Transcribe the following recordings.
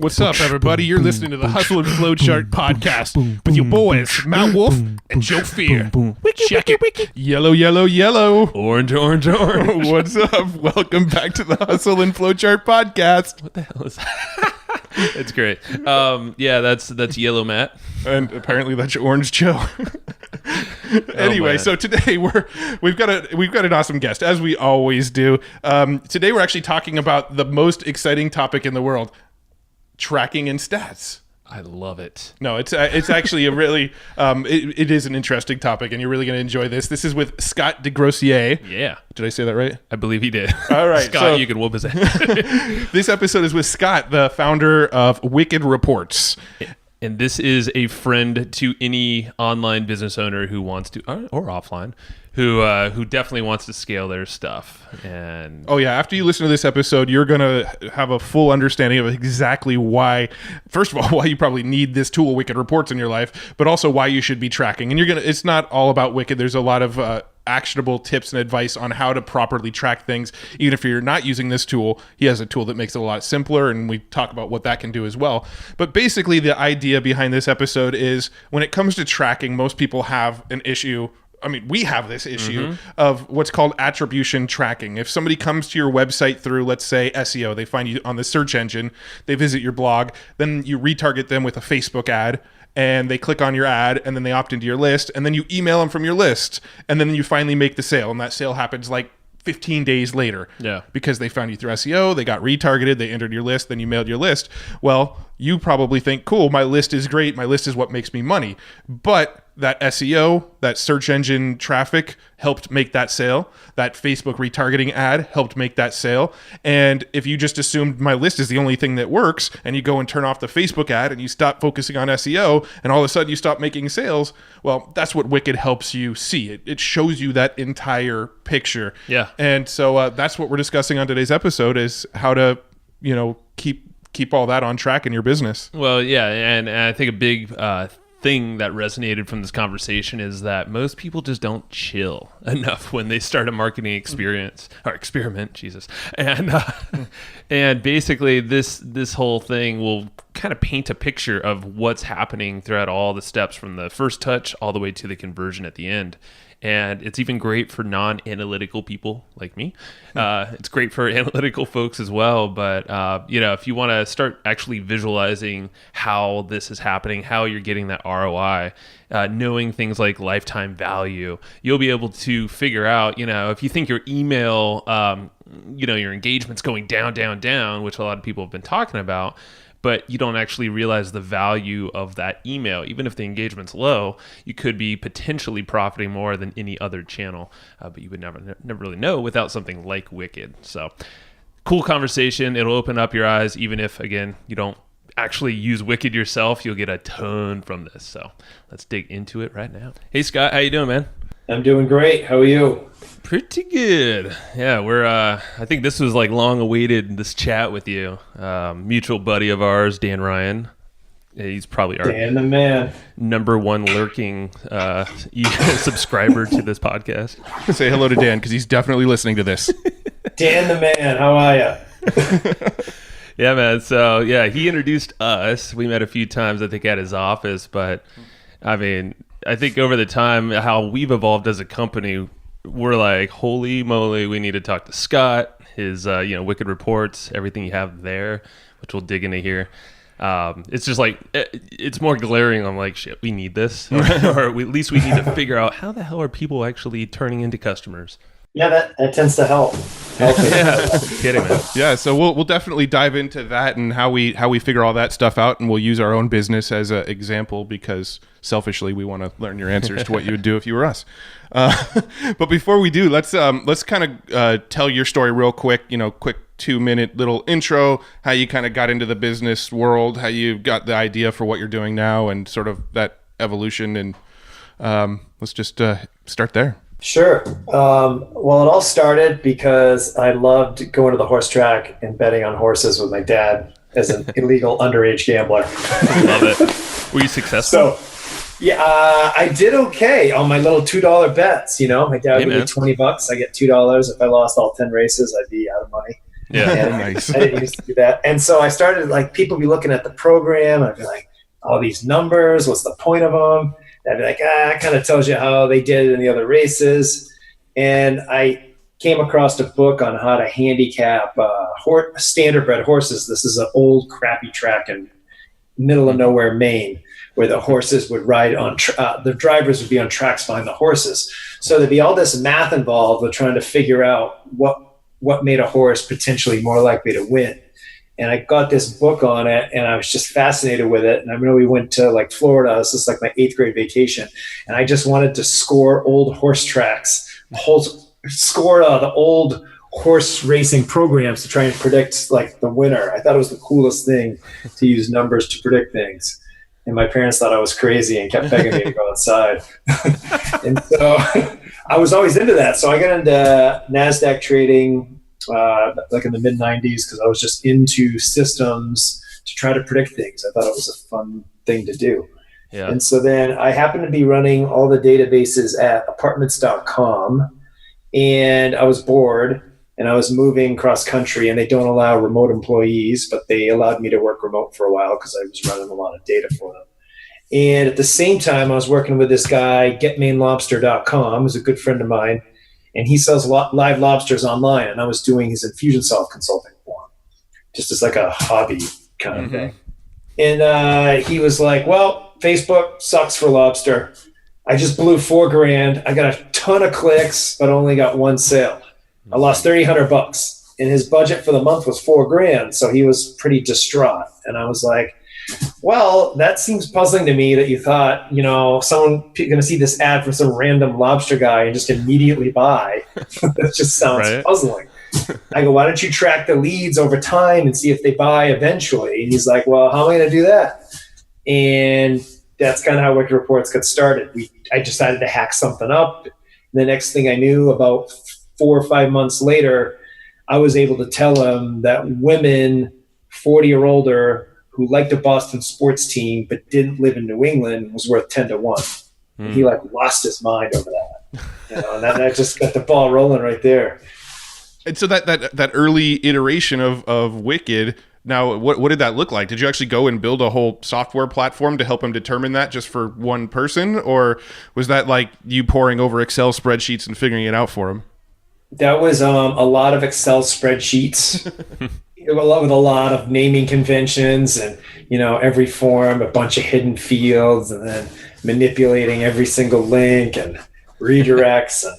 What's up, everybody? You're listening to the Hustle and Flowchart podcast with your boys, Matt Wolf and Joe Fear. Check it. Yellow, yellow, yellow. Orange, orange, orange. What's up? Welcome back to the Hustle and Flowchart podcast. What the hell is that? It's great. Yeah, that's yellow Matt. And apparently that's orange Joe. Anyway, so today we've got an awesome guest, as we always do. Today we're actually talking about the most exciting topic in the world: tracking and stats. I love it. No, it's actually a really it is an interesting topic, and you're really going to enjoy this. This is with Scott Desgrosseilliers. Yeah. Did I say that right? I believe he did. All right, Scott, you can whoop his ass. This episode is with Scott, the founder of Wicked Reports. And this is a friend to any online business owner who wants to, or offline, who definitely wants to scale their stuff. And oh yeah, after you listen to this episode, you're gonna have a full understanding of exactly why. First of all, why you probably need this tool, Wicked Reports, in your life, but also why you should be tracking. And it's not all about Wicked. There's a lot of actionable tips and advice on how to properly track things. Even if you're not using this tool, he has a tool that makes it a lot simpler, and we talk about what that can do as well. But basically, the idea behind this episode is when it comes to tracking, most people have an issue. I mean, we have this issue of what's called attribution tracking. If somebody comes to your website through, let's say, SEO, they find you on the search engine, they visit your blog, then you retarget them with a Facebook ad, and they click on your ad, and then they opt into your list, and then you email them from your list, and then you finally make the sale, and that sale happens like 15 days later. Yeah. Because they found you through SEO, they got retargeted, they entered your list, then you mailed your list. Well, you probably think, cool, my list is great, my list is what makes me money. But that SEO, that search engine traffic helped make that sale. That Facebook retargeting ad helped make that sale. And if you just assumed my list is the only thing that works, and you go and turn off the Facebook ad and you stop focusing on SEO, and all of a sudden you stop making sales, well, that's what Wicked helps you see. It shows you that entire picture. Yeah. And so that's what we're discussing on today's episode, is how to, keep all that on track in your business. Well, yeah, and I think a big thing that resonated from this conversation is that most people just don't chill enough when they start a marketing experiment, Jesus. And basically this whole thing will kind of paint a picture of what's happening throughout all the steps from the first touch all the way to the conversion at the end. And it's even great for non-analytical people like me. It's great for analytical folks as well. But, if you want to start actually visualizing how this is happening, how you're getting that ROI, knowing things like lifetime value, you'll be able to figure out, if you think your email, your engagement's going down, which a lot of people have been talking about, but you don't actually realize the value of that email. Even if the engagement's low, you could be potentially profiting more than any other channel, but you would never really know without something like Wicked. So cool conversation. It'll open up your eyes. Even if, again, you don't actually use Wicked yourself, you'll get a ton from this. So let's dig into it right now. Hey, Scott, how you doing, man? I'm doing great. How are you? Pretty good. Yeah, we're I think this was like long awaited, this chat with you. Mutual buddy of ours, Dan Ryan. He's probably our Dan the man. number one lurking subscriber to this podcast. Say hello to Dan, because he's definitely listening to this. Dan the man, how are you? Yeah, man. So yeah, he introduced us. We met a few times, I think, at his office, but I mean, I think over the time, how we've evolved as a company, we're like, holy moly, we need to talk to Scott, his, Wicked Reports, everything you have there, which we'll dig into here. It's just like, it's more glaring. I'm like, shit, we need this. Or at least we need to figure out how the hell are people actually turning into customers. Yeah, that tends to help. Yeah, kidding, man. Yeah, so we'll definitely dive into that and how we figure all that stuff out, and we'll use our own business as an example, because selfishly we want to learn your answers to what you would do if you were us. But before we do, let's kind of tell your story real quick. Quick 2-minute little intro, how you kind of got into the business world, how you got the idea for what you're doing now, and sort of that evolution. And let's just start there. Sure. Well, it all started because I loved going to the horse track and betting on horses with my dad as an illegal underage gambler. Love it. Were you successful? So, yeah, I did okay on my little $2 bets. My dad would give me $20. I get $2. If I lost all 10 races, I'd be out of money. Yeah. Nice. I didn't used to do that. And so I started, like, people be looking at the program, and I'd be like, all these numbers, what's the point of them? And I'd be like, it kind of tells you how they did it in the other races. And I came across a book on how to handicap standardbred horses. This is an old crappy track in middle of nowhere, Maine, where the horses would ride on, the drivers would be on tracks behind the horses. So there'd be all this math involved with trying to figure out what made a horse potentially more likely to win. And I got this book on it, and I was just fascinated with it. And I remember we went to, like, Florida. This is like my 8th grade vacation. And I just wanted to score old horse tracks, score the old horse racing programs to try and predict, like, the winner. I thought it was the coolest thing to use numbers to predict things. And my parents thought I was crazy and kept begging me to go outside. And so I was always into that. So I got into NASDAQ trading like in the mid-90s because I was just into systems to try to predict things. I thought it was a fun thing to do. Yeah. And so then I happened to be running all the databases at apartments.com, and I was bored, and I was moving cross country, and they don't allow remote employees, but they allowed me to work remote for a while because I was running a lot of data for them. And at the same time, I was working with this guy, getmainelobster.com, who's a good friend of mine, and he sells live lobsters online, and I was doing his Infusionsoft consulting for him, just as like a hobby kind of thing. And he was like, well, Facebook sucks for lobster. I just blew $4,000. I got a ton of clicks, but only got one sale. I lost $3,800, and his budget for the month was $4,000. So he was pretty distraught. And I was like, well, that seems puzzling to me that you thought, someone going to see this ad for some random lobster guy and just immediately buy. That just sounds puzzling. I go, why don't you track the leads over time and see if they buy eventually? And he's like, well, how am I going to do that? And that's kind of how Wicked Reports got started. I decided to hack something up. The next thing I knew, about 4 or 5 months later, I was able to tell him that women 40 or older who liked a Boston sports team but didn't live in New England was worth 10 to 1. And he lost his mind over that. And that just got the ball rolling right there. And so that early iteration of Wicked, now what did that look like? Did you actually go and build a whole software platform to help him determine that just for one person? Or was that like you poring over Excel spreadsheets and figuring it out for him? That was a lot of Excel spreadsheets. With a lot of naming conventions and, every form, a bunch of hidden fields, and then manipulating every single link and redirects. And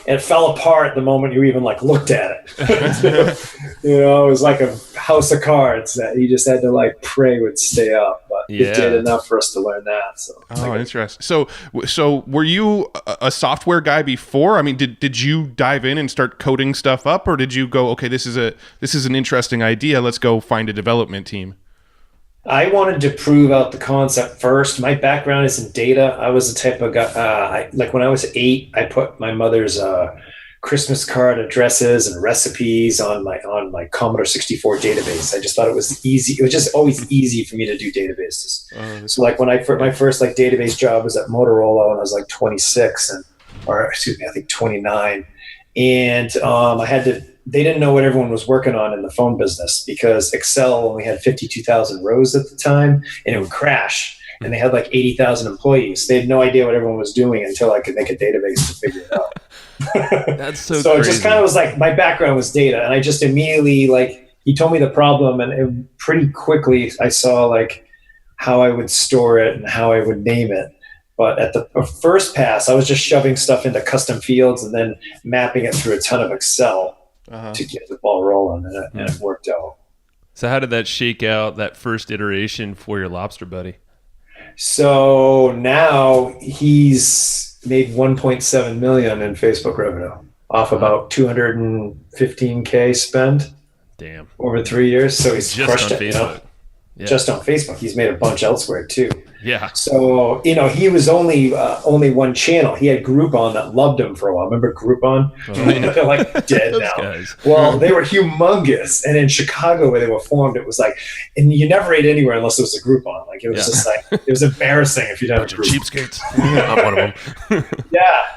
it fell apart the moment you even looked at it. It was like a house of cards that you just had to pray would stay up. But it did enough for us to learn that. So interesting. So were you a software guy before? I mean, did you dive in and start coding stuff up, or did you go, okay, this is an interesting idea, let's go find a development team? I wanted to prove out the concept first. My background is in data. I was the type of guy, when I was 8, I put my mother's Christmas card addresses and recipes on my Commodore 64 database. I just thought it was easy. It was just always easy for me to do databases. So when my first database job was at Motorola when I was 26 I think 29. And they didn't know what everyone was working on in the phone business because Excel only had 52,000 rows at the time, and it would crash. And they had 80,000 employees. They had no idea what everyone was doing until I could make a database to figure it out. That's so crazy. It just kind of was my background was data, and I just immediately he told me the problem, and pretty quickly I saw how I would store it and how I would name it. But at the first pass, I was just shoving stuff into custom fields and then mapping it through a ton of Excel to get the ball rolling, and it worked out. So how did that shake out, that first iteration for your lobster buddy? So now he's made 1.7 million in Facebook revenue off about 215K spend. Damn. Over 3 years. So he's just crushed on it. Facebook. Just on Facebook. He's made a bunch elsewhere too. Yeah. So, he was only one channel. He had Groupon that loved him for a while. Remember Groupon? They're like dead Those now. guys. Well, they were humongous. And in Chicago, where they were formed, it was like, and you never ate anywhere unless it was a Groupon. Like, it was just like, it was embarrassing if you didn't have a Groupon. Cheapskates. I'm one of them.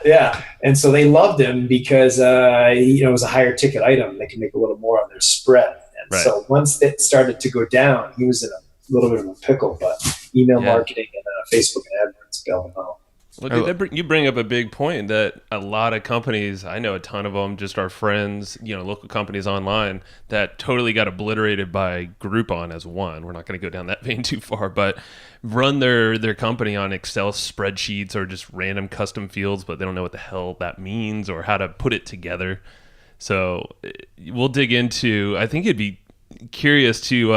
Yeah. And so they loved him because, it was a higher ticket item. They could make a little more on their spread. And so once it started to go down, he was in a little bit of a pickle, but email marketing and Facebook and AdWords bailed him out. Look, you bring up a big point that a lot of companies, I know a ton of them, just our friends, local companies online, that totally got obliterated by Groupon as one. We're not going to go down that vein too far, but run their company on Excel spreadsheets or just random custom fields, but they don't know what the hell that means or how to put it together. So we'll dig into, I think you'd be curious to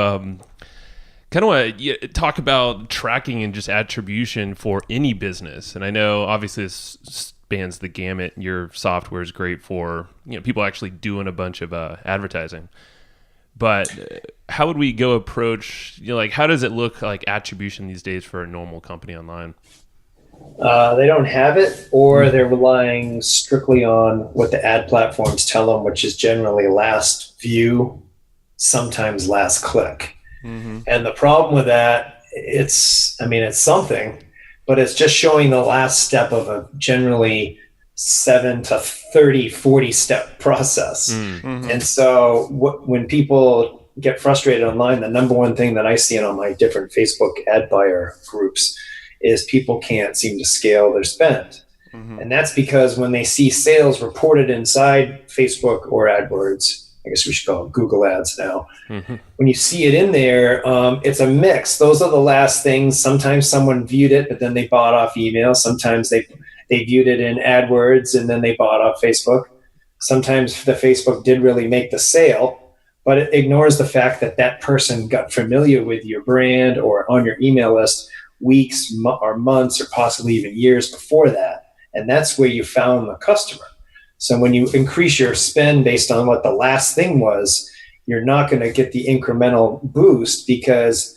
kind of want to talk about tracking and just attribution for any business. And I know obviously this spans the gamut. Your software is great for people actually doing a bunch of advertising. But how would we go approach, how does it look like attribution these days for a normal company online? They don't have it, or they're relying strictly on what the ad platforms tell them, which is generally last view, sometimes last click. Mm-hmm. And the problem with that, it's something, but it's just showing the last step of a generally 7 to 30, 40 step process. Mm-hmm. And so when people get frustrated online, the number one thing that I see in all my different Facebook ad buyer groups is people can't seem to scale their spend. Mm-hmm. And that's because when they see sales reported inside Facebook or AdWords, I guess we should call it Google Ads now. Mm-hmm. When you see it in there, it's a mix. Those are the last things. Sometimes someone viewed it, but then they bought off email. Sometimes they viewed it in AdWords and then they bought off Facebook. Sometimes the Facebook did really make the sale, but it ignores the fact that person got familiar with your brand or on your email list weeks or months or possibly even years before that. And that's where you found the customer. So when you increase your spend based on what the last thing was, you're not going to get the incremental boost because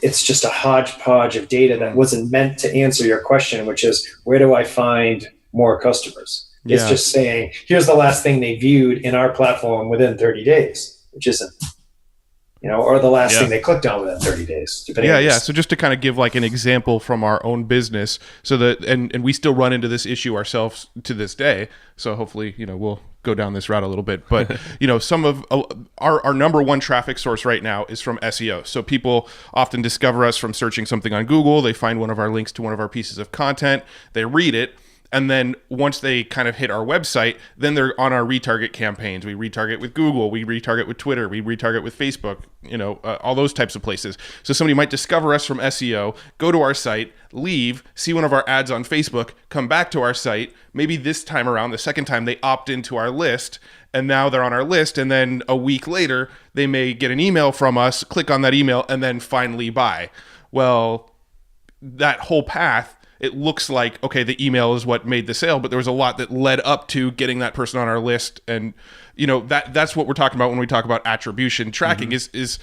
it's just a hodgepodge of data that wasn't meant to answer your question, which is, where do I find more customers? Yeah. It's just saying, here's the last thing they viewed in our platform within 30 days, which isn't, or the last thing they clicked on within 30 days. Yeah. So just to kind of give like an example from our own business, so that, and we still run into this issue ourselves to this day. So hopefully, we'll go down this route a little bit. But, some of our number one traffic source right now is from SEO. So people often discover us from searching something on Google. They find one of our links to one of our pieces of content. They read it. And then once they kind of hit our website, then they're on our retarget campaigns. We retarget with Google, we retarget with Twitter, we retarget with Facebook, all those types of places. So somebody might discover us from SEO, go to our site, leave, see one of our ads on Facebook, come back to our site. Maybe this time around, the second time, they opt into our list, and now they're on our list. And then a week later, they may get an email from us, click on that email, and then finally buy. Well, that whole path, it looks like, okay, the email is what made the sale, but there was a lot that led up to getting that person on our list. And, that's what we're talking about when we talk about attribution tracking. Mm-hmm. is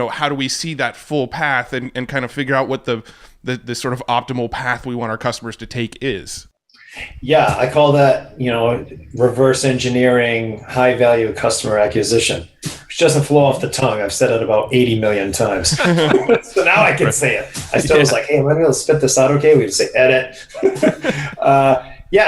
how do we see that full path and kind of figure out what the sort of optimal path we want our customers to take is. Yeah, I call that, reverse engineering high value customer acquisition, which doesn't flow off the tongue. I've said it about 80 million times. So now I can say it. I still was like, hey, am I going to spit this out okay? We would say edit.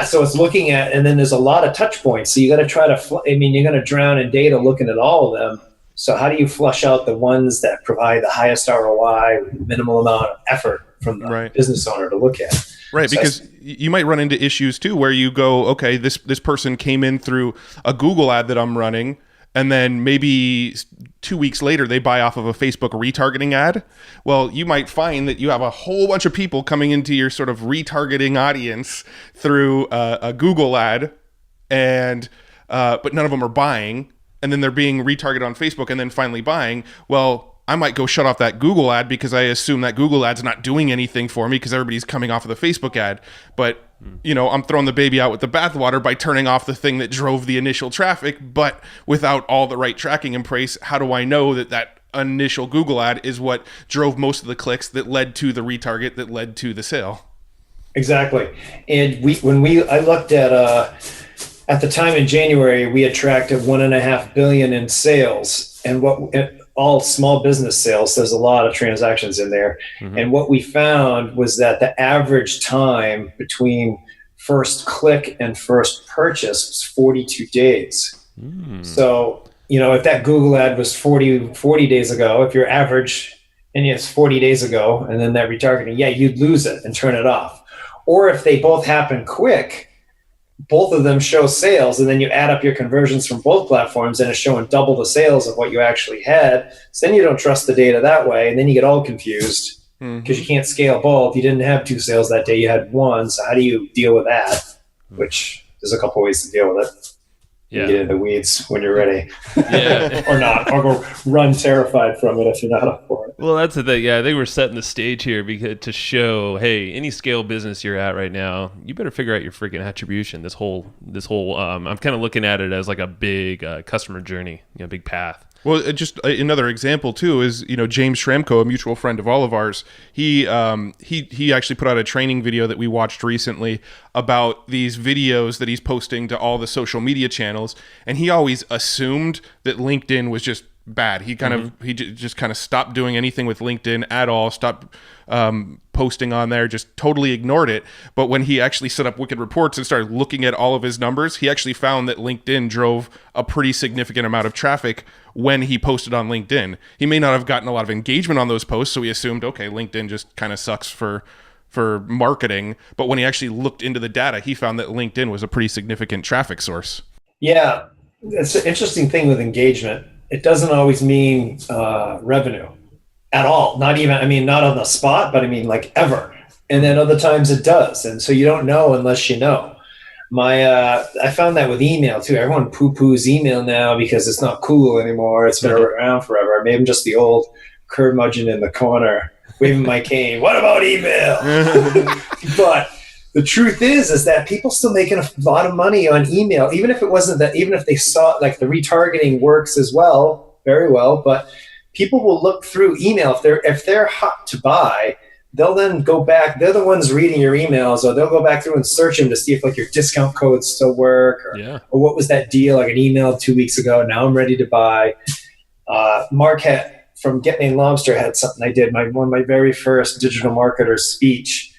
So it's looking at, and then there's a lot of touch points. So you got to try to, you're going to drown in data looking at all of them. So how do you flush out the ones that provide the highest ROI with minimal amount of effort from the business owner to look at? Right, because you might run into issues too where you go, okay, this person came in through a Google ad that I'm running, and then maybe 2 weeks later they buy off of a Facebook retargeting ad. Well, you might find that you have a whole bunch of people coming into your sort of retargeting audience through a Google ad, and but none of them are buying, and then they're being retargeted on Facebook and then finally buying. Well, I might go shut off that Google ad because I assume that Google ad's not doing anything for me because everybody's coming off of the Facebook ad. But, I'm throwing the baby out with the bathwater by turning off the thing that drove the initial traffic. But without all the right tracking in place, how do I know that initial Google ad is what drove most of the clicks that led to the retarget that led to the sale. Exactly. And I looked at the time in January, we attracted 1.5 billion in sales, and all small business sales. There's a lot of transactions in there. Mm-hmm. And what we found was that the average time between first click and first purchase was 42 days. So, if that Google ad was 40 days ago, if your average, and it's 40 days ago, and then that retargeting, you'd lose it and turn it off. Or if they both happen quick, both of them show sales, and then you add up your conversions from both platforms, and it's showing double the sales of what you actually had. So then you don't trust the data that way, and then you get all confused because you can't scale both. You didn't have 2 sales that day, you had 1. So how do you deal with that? Which there's a couple ways to deal with it. You get in the weeds when you're ready. Or not, or go run terrified from it if you're not up for it. Well, that's the thing. Yeah, I think we're setting the stage here to show, hey, any scale business you're at right now, you better figure out your freaking attribution. This whole I'm kind of looking at it as like a big customer journey, big path. Well, just another example too is James Schramko, a mutual friend of all of ours. He actually put out a training video that we watched recently about these videos that he's posting to all the social media channels, and he always assumed that LinkedIn was just bad. He just kind of stopped doing anything with LinkedIn at all, stopped posting on there, just totally ignored it. But when he actually set up Wicked Reports and started looking at all of his numbers, he actually found that LinkedIn drove a pretty significant amount of traffic when he posted on LinkedIn. He may not have gotten a lot of engagement on those posts, so he assumed, okay, LinkedIn just kind of sucks for marketing. But when he actually looked into the data, he found that LinkedIn was a pretty significant traffic source. Yeah, it's an interesting thing with engagement. It doesn't always mean revenue at all. Not on the spot, but like ever. And then other times it does. And so you don't know unless you know. I found that with email too. Everyone poo-poos email now because it's not cool anymore. It's been around forever. Maybe I'm just the old curmudgeon in the corner waving my cane. What about email? But the truth is that people still making a lot of money on email, even if it wasn't that, even if they saw like the retargeting works as well, very well, but people will look through email. If they're hot to buy, they'll then go back. They're the ones reading your emails, or they'll go back through and search them to see if like your discount codes still work, or what was that deal, like an email 2 weeks ago. Now I'm ready to buy. Mark from Get Me Lobster had something I did. One of my very first digital marketer speech.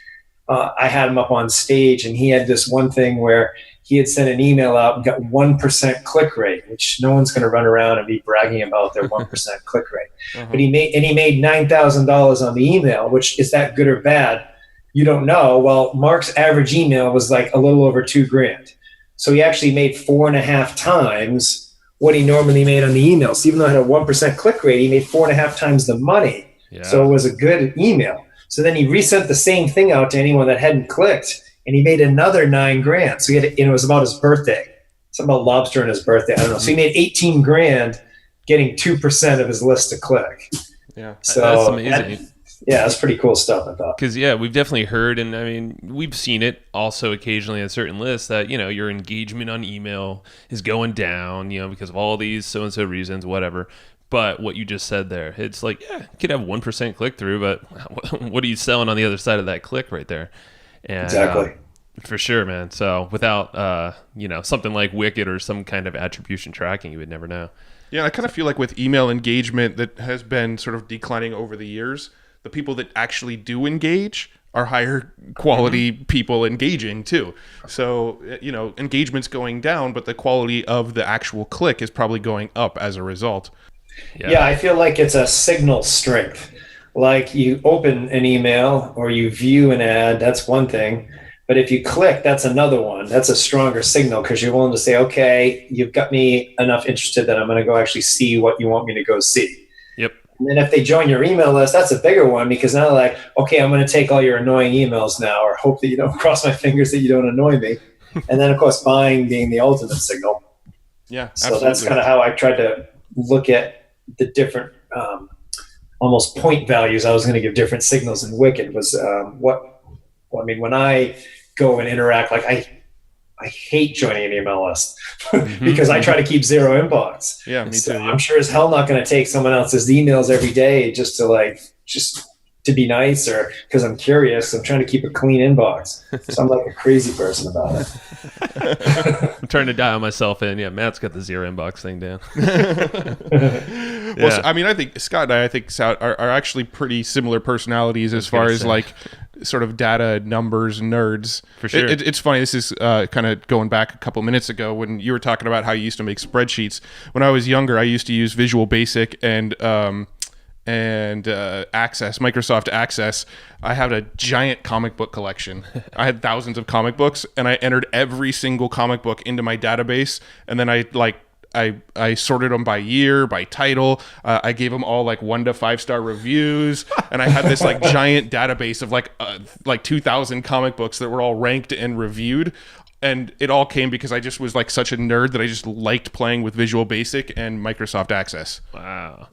I had him up on stage, and he had this one thing where he had sent an email out and got 1% click rate, which no one's going to run around and be bragging about their 1% click rate. But he made $9,000 on the email, which is that good or bad? You don't know. Well, Mark's average email was like a little over $2,000. So he actually made 4.5 times what he normally made on the email. So even though it had a 1% click rate, he made 4.5 times the money. Yeah. So it was a good email. So then he resent the same thing out to anyone that hadn't clicked, and he made another $9,000. So it was about his birthday, something about lobster and his birthday. I don't know. So he made $18,000 getting 2% of his list to click. Yeah, so that's amazing. That's pretty cool stuff, I thought. Because we've definitely heard, and I mean, we've seen it also occasionally on certain lists that your engagement on email is going down, because of all these so and so reasons, whatever. But what you just said there, it's like, you could have 1% click through, but what are you selling on the other side of that click right there? And, exactly. For sure, man. So without, something like Wicked or some kind of attribution tracking, you would never know. Yeah, I kind of feel like with email engagement that has been sort of declining over the years, the people that actually do engage are higher quality people engaging too. So, engagement's going down, but the quality of the actual click is probably going up as a result. Yeah, I feel like it's a signal strength. Like you open an email or you view an ad, that's one thing. But if you click, that's another one. That's a stronger signal because you're willing to say, okay, you've got me enough interested that I'm going to go actually see what you want me to go see. Yep. And then if they join your email list, that's a bigger one because now they're like, okay, I'm going to take all your annoying emails now, or hope that you don't cross my fingers that you don't annoy me. And then, of course, buying being the ultimate signal. Yeah, absolutely. So that's kind of how I tried to look at the different almost point values. I was going to give different signals in Wicked was when I go and interact, like I I hate joining an email list because I try to keep zero inbox. Yeah, me too. I'm sure as hell not going to take someone else's emails every day just to be nice, or because I'm curious. I'm trying to keep a clean inbox. So I'm like a crazy person about it. I'm trying to dial myself in. Yeah, Matt's got the zero inbox thing down. Well, so, I mean, I think Scott and I are actually pretty similar personalities as far as like sort of data numbers nerds. For sure. It's funny. This is kind of going back a couple minutes ago when you were talking about how you used to make spreadsheets. When I was younger, I used to use Visual Basic and Access, Microsoft Access. I had a giant comic book collection. I had thousands of comic books, and I entered every single comic book into my database, and then I sorted them by year, by title. I gave them all like 1 to 5 star reviews, and I had this like giant database of like 2,000 comic books that were all ranked and reviewed. And it all came because I just was like such a nerd that I just liked playing with Visual Basic and Microsoft Access. Wow.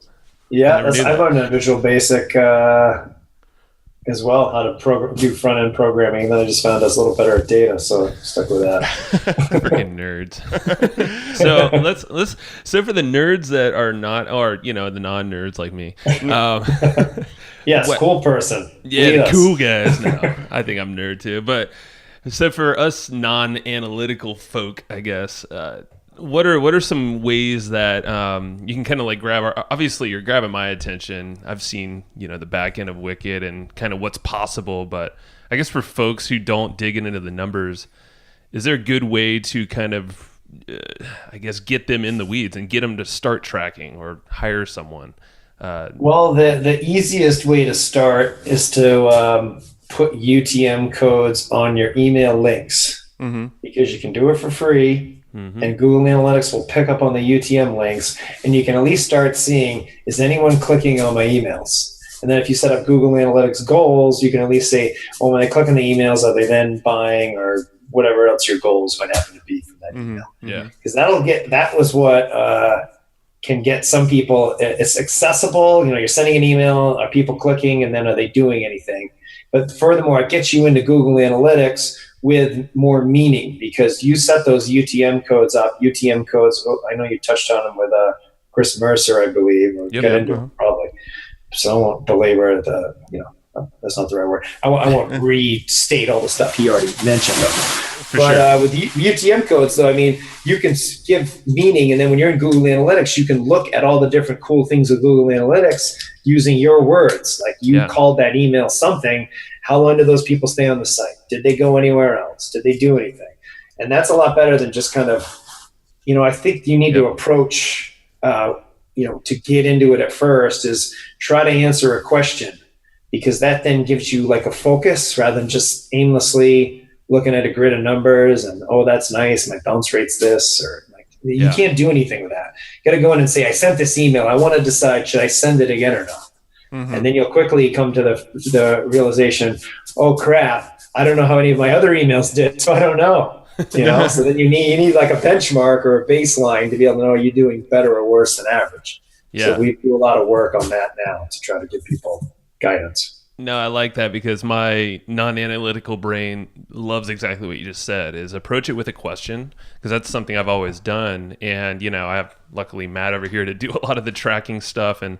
Yeah, I learned in Visual Basic as well how to do front end programming. And then I just found I was a little better at data, so I stuck with that. Freaking nerds. So for the nerds that are not, or the non-nerds like me. Yes, cool person. Yeah, the cool guys. No, I think I'm nerd too. But so for us non-analytical folk, I guess. What are some ways that you can kind of like obviously you're grabbing my attention. I've seen, the back end of Wicked and kind of what's possible, but I guess for folks who don't dig into the numbers, is there a good way to kind of, get them in the weeds and get them to start tracking or hire someone? Well, the easiest way to start is to put UTM codes on your email links, because you can do it for free. And Google Analytics will pick up on the UTM links, and you can at least start seeing, is anyone clicking on my emails? And then if you set up Google Analytics goals, you can at least say, well, when they click on the emails, are they then buying or whatever else your goals might happen to be from that email? Yeah. Because that was what can get some people. It's accessible. You're sending an email, are people clicking, and then are they doing anything? But furthermore, it gets you into Google Analytics with more meaning, because you set those UTM codes up. UTM codes, I know you touched on them with Chris Mercer, I believe, or get into it probably. So I won't belabor that's not the right word. I won't restate all the stuff he already mentioned. With UTM codes, though, I mean, you can give meaning, and then when you're in Google Analytics, you can look at all the different cool things with Google Analytics using your words. Like you called that email something. How long did those people stay on the site? Did they go anywhere else? Did they do anything? And that's a lot better than just kind of, I think you need to approach, to get into it at first is try to answer a question, because that then gives you like a focus rather than just aimlessly looking at a grid of numbers and, oh, that's nice, my bounce rate's this, or like you can't do anything with that. You got to go in and say, I sent this email. I want to decide, should I send it again or not? And then you'll quickly come to the realization, oh crap, I don't know how any of my other emails did, so I don't know. So then you need like a benchmark or a baseline to be able to know, are you doing better or worse than average? So we do a lot of work on that now to try to give people guidance. No, I like that, because my non-analytical brain loves exactly what you just said, is approach it with a question, because that's something I've always done. And, I have luckily Matt over here to do a lot of the tracking stuff and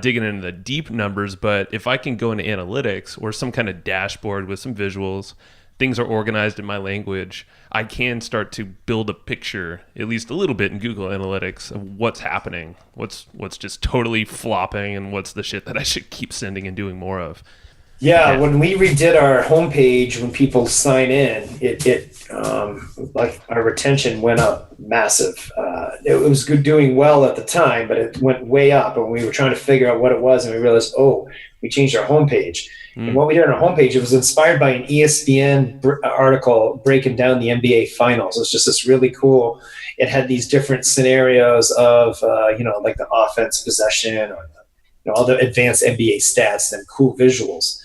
digging into the deep numbers. But if I can go into analytics or some kind of dashboard with some visuals, things are organized in my language, I can start to build a picture, at least a little bit in Google Analytics, of what's happening, what's just totally flopping, and what's the shit that I should keep sending and doing more of. Yeah, when we redid our homepage, when people sign in, it like our retention went up massive. It was good, doing well at the time, but it went way up. And we were trying to figure out what it was, and we realized, we changed our homepage. And what we did on our homepage, it was inspired by an ESPN article breaking down the NBA Finals. It was just this really cool. It had these different scenarios of, like the offense possession, or all the advanced NBA stats and cool visuals.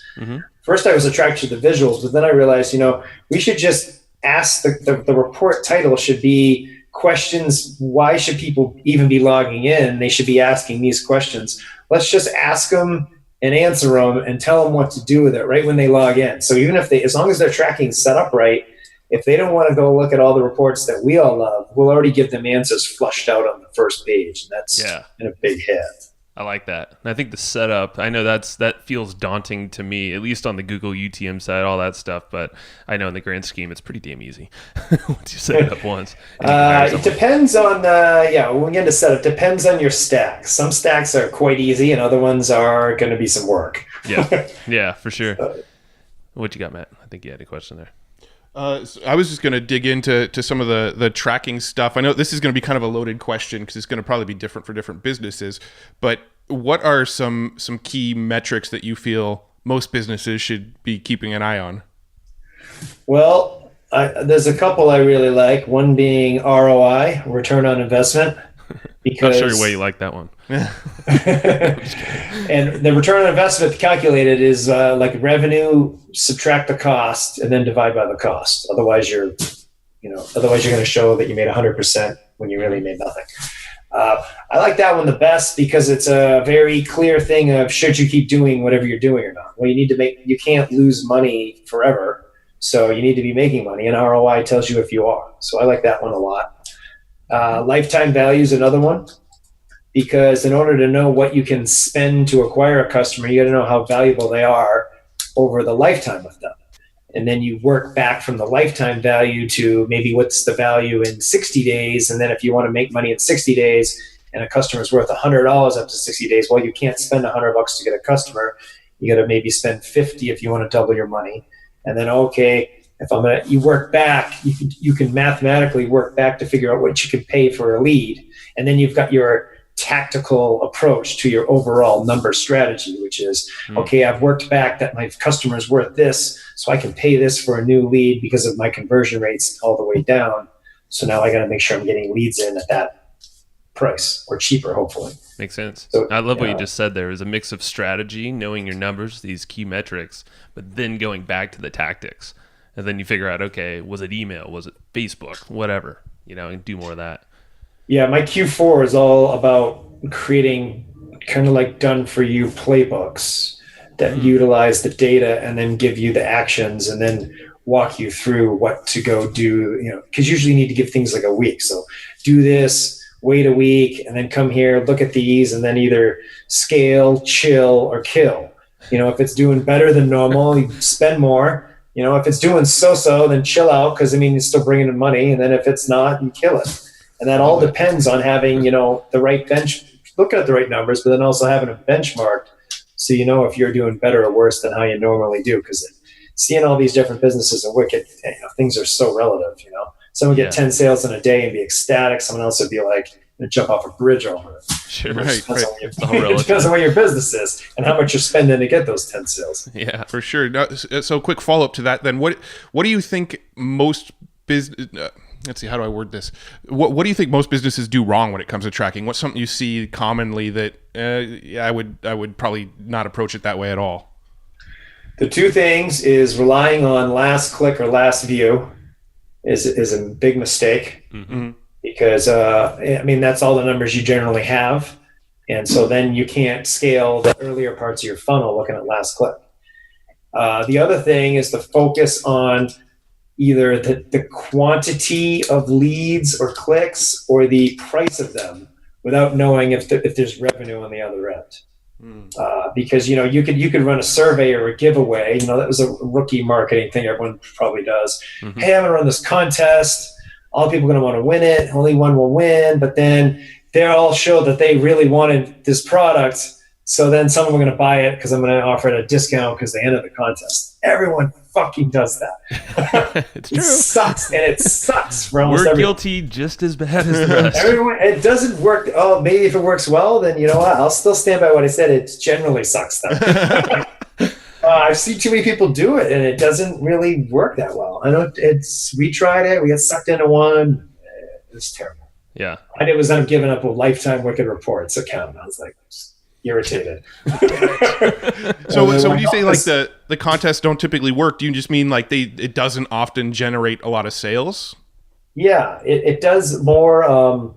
First, I was attracted to the visuals, but then I realized, we should just ask the report title should be questions. Why should people even be logging in? They should be asking these questions. Let's just ask them and answer them and tell them what to do with it right when they log in. So even if as long as their tracking is set up right, if they don't want to go look at all the reports that we all love, we'll already give them answers flushed out on the first page. And that's been a big hit. I like that. And I think the setup, I know that feels daunting to me, at least on the Google UTM side, all that stuff. But I know in the grand scheme, it's pretty damn easy once you set it up once. It depends on, when we get into setup, depends on your stack. Some stacks are quite easy and other ones are going to be some work. Yeah, for sure. What you got, Matt? I think you had a question there. So I was just going to dig into some of the tracking stuff. I know this is going to be kind of a loaded question because it's going to probably be different for different businesses. But what are some key metrics that you feel most businesses should be keeping an eye on? Well, there's a couple I really like. One being ROI, return on investment. Because not sure why you like that one. And the return on investment calculated is like revenue, subtract the cost, and then divide by the cost. Otherwise, you're going to show that you made 100% when you really made nothing. I like that one the best because it's a very clear thing of should you keep doing whatever you're doing or not. Well, you can't lose money forever, so you need to be making money, and ROI tells you if you are. So I like that one a lot. Lifetime value is another one, because in order to know what you can spend to acquire a customer, you got to know how valuable they are over the lifetime of them. And then you work back from the lifetime value to maybe what's the value in 60 days. And then if you want to make money in 60 days and a customer is worth $100 up to 60 days, well, you can't spend $100 to get a customer. You got to maybe spend 50 if you want to double your money. And then, you work back, you can mathematically work back to figure out what you can pay for a lead. And then you've got your tactical approach to your overall number strategy, which is, I've worked back that my customer is worth this, so I can pay this for a new lead because of my conversion rates all the way down. So now I got to make sure I'm getting leads in at that price or cheaper, hopefully. Makes sense. So, I love what you just said there. Is a mix of strategy, knowing your numbers, these key metrics, but then going back to the tactics. And then you figure out, okay, was it email? Was it Facebook? Whatever, and do more of that. Yeah, my Q4 is all about creating kind of like done-for-you playbooks that utilize the data and then give you the actions and then walk you through what to go do, because usually you need to give things like a week. So do this, wait a week, and then come here, look at these, and then either scale, chill, or kill. If it's doing better than normal, you spend more. If it's doing so-so, then chill out because, it's still bringing in money. And then if it's not, you kill it. And that all depends on having, the right looking at the right numbers, but then also having a benchmark so if you're doing better or worse than how you normally do. Because seeing all these different businesses are wicked. Things are so relative, Someone get 10 sales in a day and be ecstatic. Someone else would be like, jump off a bridge over it. Sure, right. It depends on what your business is and how much you're spending to get those 10 sales. Yeah, for sure. Now, so quick follow-up to that then. What do you think most business... let's see, how do I word this? What do you think most businesses do wrong when it comes to tracking? What's something you see commonly that I would probably not approach it that way at all? The two things is relying on last click or last view is a big mistake. Mm-hmm. Because, that's all the numbers you generally have. And so then you can't scale the earlier parts of your funnel looking at last click. The other thing is the focus on either the quantity of leads or clicks or the price of them without knowing if there's revenue on the other end. Because, you could run a survey or a giveaway. That was a rookie marketing thing everyone probably does. Mm-hmm. Hey, I'm going to run this contest. All people are going to want to win it. Only one will win. But then they all show that they really wanted this product. So then some of them are going to buy it because I'm going to offer it a discount because they entered the contest. Everyone fucking does that. It's true. It sucks. And it sucks for almost everyone. We're guilty just as bad as the rest. It doesn't work. Oh, maybe if it works well, then you know what? I'll still stand by what I said. It generally sucks though. I've seen too many people do it, and it doesn't really work that well. I know we tried it. We got sucked into one. It was terrible. Yeah. And it was giving up a lifetime wicked reports account. I was like irritated. So when you say like the contests don't typically work, do you just mean like it doesn't often generate a lot of sales? Yeah, it does more.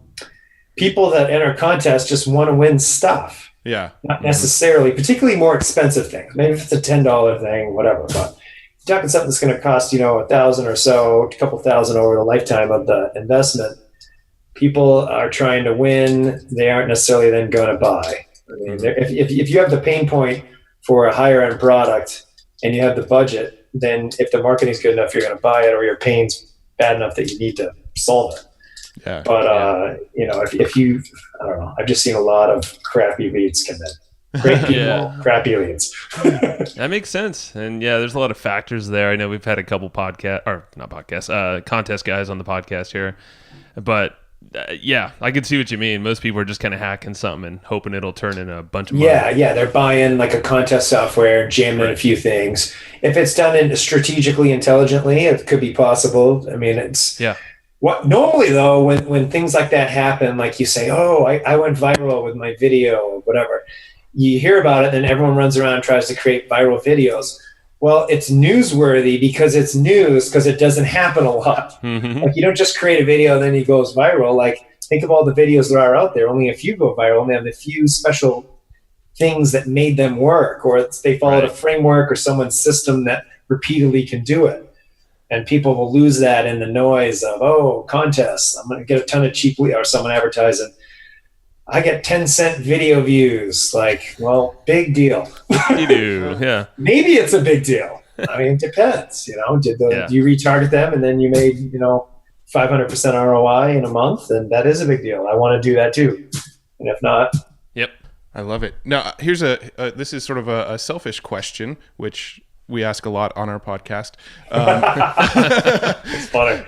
People that enter contests just want to win stuff. Yeah. Not necessarily, particularly more expensive things. Maybe if it's a $10 thing, whatever. But talking something that's going to cost, $1,000 or so, a couple thousand over the lifetime of the investment. People are trying to win. They aren't necessarily then going to buy. I mean, if you have the pain point for a higher end product and you have the budget, then if the marketing's good enough, you're going to buy it, or your pain's bad enough that you need to solve it. Yeah. But if you, I don't know, I've just seen a lot of crappy leads come in. Great people, crappy leads. That makes sense. And yeah, there's a lot of factors there. I know we've had a couple contest guys on the podcast here, but yeah, I can see what you mean. Most people are just kind of hacking something and hoping it'll turn into a bunch of money. Yeah, they're buying like a contest software, jamming in a few things. If it's done strategically, intelligently, it could be possible. I mean, it's what normally though when things like that happen, like you say, oh, I went viral with my video or whatever. You hear about it, then everyone runs around and tries to create viral videos. Well, it's newsworthy because it's news, because it doesn't happen a lot. Mm-hmm. Like, you don't just create a video and then it goes viral. Like, think of all the videos there are out there. Only a few go viral, and they have a few special things that made them work, or they followed a framework or someone's system that repeatedly can do it. And people will lose that in the noise of, oh, contests. I'm going to get a ton of cheap leads, or someone advertising, I get 10-cent video views. Like, well, big deal. You do, yeah. Maybe it's a big deal. I mean, it depends. Do you retarget them and then you made 500% ROI in a month? And that is a big deal. I want to do that too. And if not, I love it. Now, here's this is sort of a selfish question, which we ask a lot on our podcast. It's funny.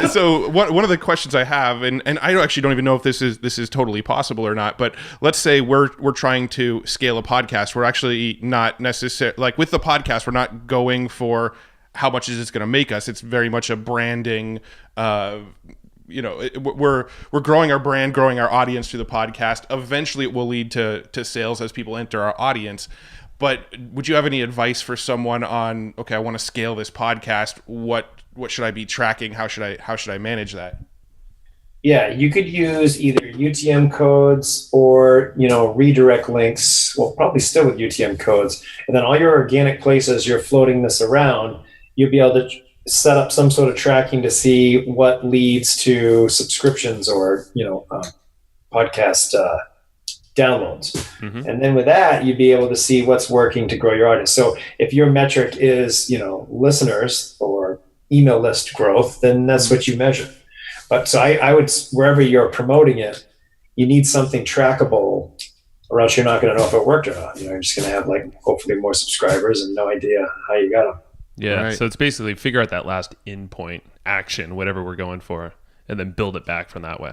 So one of the questions I have, and I actually don't even know if this is totally possible or not, but let's say we're trying to scale a podcast. We're actually not necessarily, like with the podcast, we're not going for how much is this going to make us. It's very much a branding. We're growing our brand, growing our audience through the podcast. Eventually, it will lead to sales as people enter our audience. But would you have any advice for someone on, okay, I want to scale this podcast. What should I be tracking? How should I manage that? Yeah, you could use either UTM codes or, redirect links. Well, probably still with UTM codes. And then all your organic places you're floating this around, you'll be able to set up some sort of tracking to see what leads to subscriptions or, podcast downloads. Mm-hmm. And then with that, you'd be able to see what's working to grow your audience. So if your metric is, listeners or email list growth, then that's what you measure. But so I would, wherever you're promoting it, you need something trackable, or else you're not going to know if it worked or not. You're just going to have hopefully more subscribers and no idea how you got them. Yeah. Right. So it's basically figure out that last endpoint action, whatever we're going for, and then build it back from that way.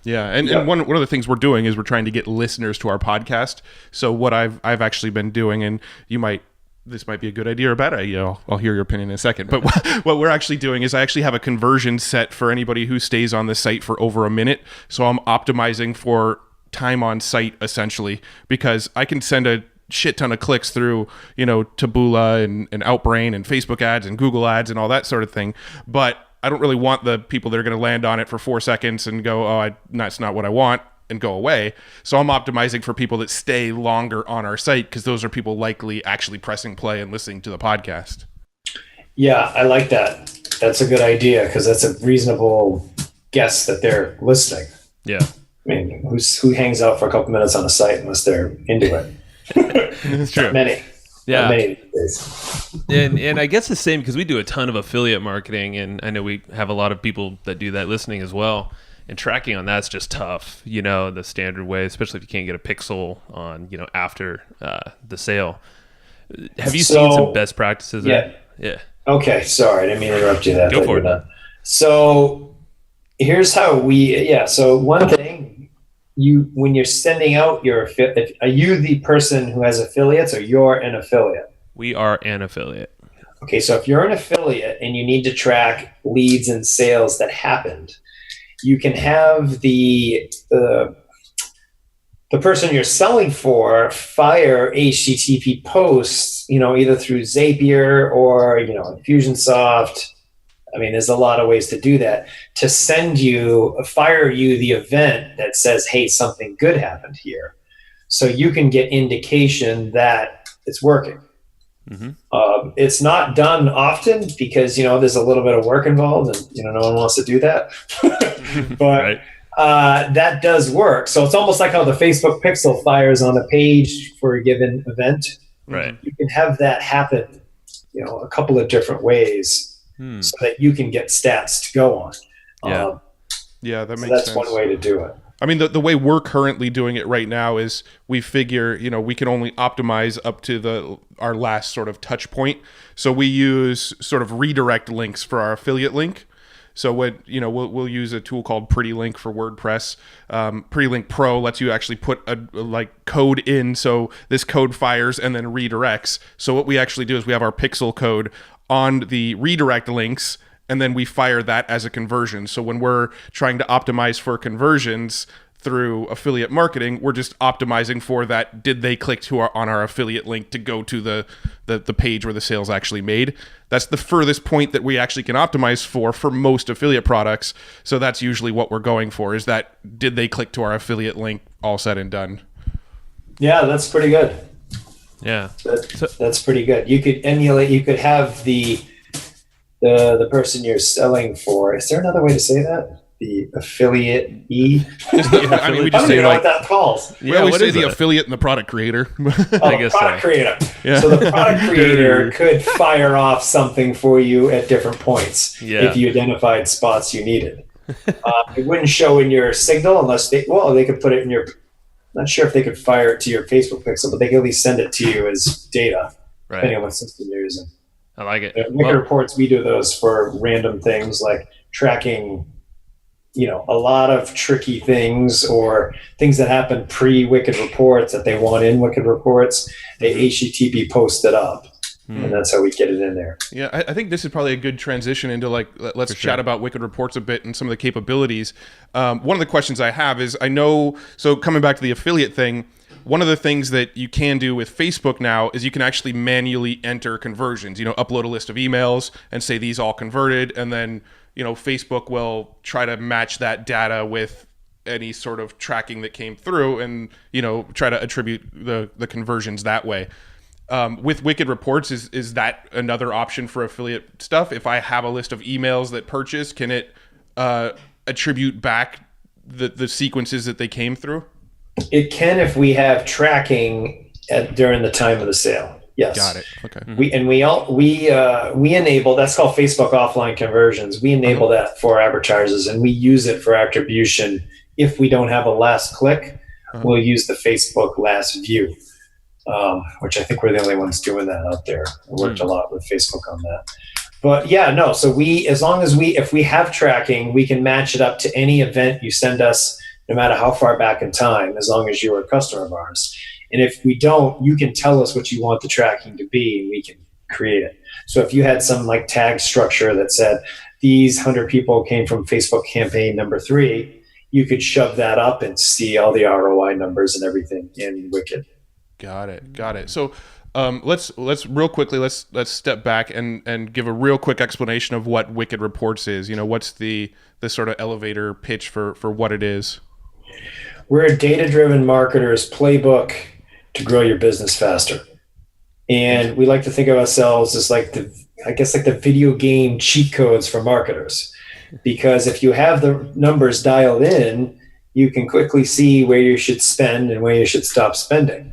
Yeah, and one of the things we're doing is we're trying to get listeners to our podcast. So what I've actually been doing, and this might be a good idea or bad idea. I'll hear your opinion in a second. But what we're actually doing is I actually have a conversion set for anybody who stays on the site for over a minute. So I'm optimizing for time on site essentially, because I can send a shit ton of clicks through, Taboola and Outbrain and Facebook ads and Google ads and all that sort of thing. But I don't really want the people that are going to land on it for 4 seconds and go, oh, that's not what I want, and go away. So I'm optimizing for people that stay longer on our site, because those are people likely actually pressing play and listening to the podcast. Yeah, I like that. That's a good idea, because that's a reasonable guess that they're listening. Yeah. I mean, who hangs out for a couple minutes on a site unless they're into it? It's true. Not many. Yeah. Not many days. And I guess the same, because we do a ton of affiliate marketing, and I know we have a lot of people that do that listening as well. And tracking on that's just tough, the standard way, especially if you can't get a pixel on, after the sale. Have you seen some best practices there? Yeah. Okay, sorry, I didn't mean to interrupt you. Go for it. So here's how so one thing, when you're sending out are you the person who has affiliates, or you're an affiliate? We are an affiliate. Okay, so if you're an affiliate and you need to track leads and sales that happened, you can have the person you're selling for fire HTTP posts, either through Zapier or, Infusionsoft. I mean, there's a lot of ways to do that, to fire you the event that says, hey, something good happened here. So you can get indication that it's working. It's not done often because, there's a little bit of work involved and, no one wants to do that. But Right. That does work. So it's almost like how the Facebook pixel fires on a page for a given event. Right. You can have that happen, a couple of different ways so that you can get stats to go on. Yeah. Yeah, that makes that's sense. one way to do it. I mean, the way we're currently doing it right now is we figure, we can only optimize up to our last sort of touch point. So we use sort of redirect links for our affiliate link. So we'll use a tool called Pretty Link for WordPress. Pretty Link Pro lets you actually put a code in, so this code fires and then redirects. So what we actually do is we have our pixel code on the redirect links, and then we fire that as a conversion. So when we're trying to optimize for conversions through affiliate marketing, we're just optimizing for that. Did they click on our affiliate link to go to the page where the sale's actually made? That's the furthest point that we actually can optimize for most affiliate products. So that's usually what we're going for, is that did they click to our affiliate link, all said and done. Yeah, that's pretty good. Yeah. That's pretty good. You could emulate, you could have the person you're selling for. Is there another way to say that? The affiliate E? I mean, we I just don't say even know what that calls. we always what say is the that? affiliate and the product creator. Oh, guess product so. creator. Yeah. So the product creator could fire off something for you at different points Yeah. if you identified spots you needed. It wouldn't show in your signal unless they could put it in your. Not sure if they could fire it to your Facebook pixel, but they could at least send it to you as data, depending on what system you're using. I like it. Wicked reports, we do those for random things like tracking, a lot of tricky things or things that happen pre-Wicked reports that they want in Wicked reports. They HTTP post it up, and that's how we get it in there. Yeah, I think this is probably a good transition into let's chat about Wicked Reports a bit and some of the capabilities. One of the questions I have is, so coming back to the affiliate thing, one of the things that you can do with Facebook now is you can actually manually enter conversions, upload a list of emails and say these all converted, and then, Facebook will try to match that data with any sort of tracking that came through and, try to attribute the conversions that way. With Wicked Reports, is that another option for affiliate stuff? If I have a list of emails that purchased, can it attribute back the sequences that they came through? It can if we have tracking during the time of the sale. Yes. Got it. Okay. We enable, that's called Facebook offline conversions. We enable that for advertisers, and we use it for attribution. If we don't have a last click, we'll use the Facebook last view, which I think we're the only ones doing that out there. I worked a lot with Facebook on that. But yeah, no. So if we have tracking, we can match it up to any event you send us, no matter how far back in time, as long as you're a customer of ours. And if we don't, you can tell us what you want the tracking to be, and we can create it. So if you had some tag structure that said these 100 people came from Facebook campaign number 3, you could shove that up and see all the ROI numbers and everything in Wicked. Got it. So let's real quickly let's step back and give a real quick explanation of what Wicked Reports is. What's the sort of elevator pitch for what it is? We're a data-driven marketer's playbook to grow your business faster. And we like to think of ourselves as like the video game cheat codes for marketers. Because if you have the numbers dialed in, you can quickly see where you should spend and where you should stop spending.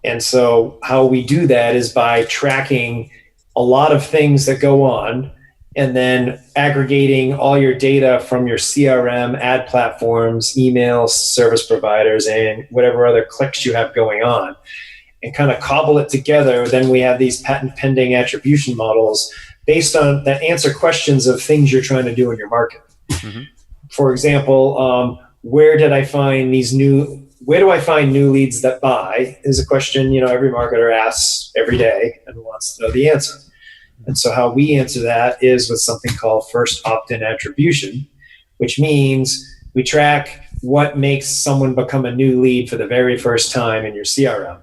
And so how we do that is by tracking a lot of things that go on and then aggregating all your data from your CRM, ad platforms, emails, service providers, and whatever other clicks you have going on, and kind of cobble it together. Then we have these patent pending attribution models based on that answer questions of things you're trying to do in your market. For example, where do I find new leads that buy is a question, every marketer asks every day and wants to know the answer. And so how we answer that is with something called first opt-in attribution, which means we track what makes someone become a new lead for the very first time in your CRM.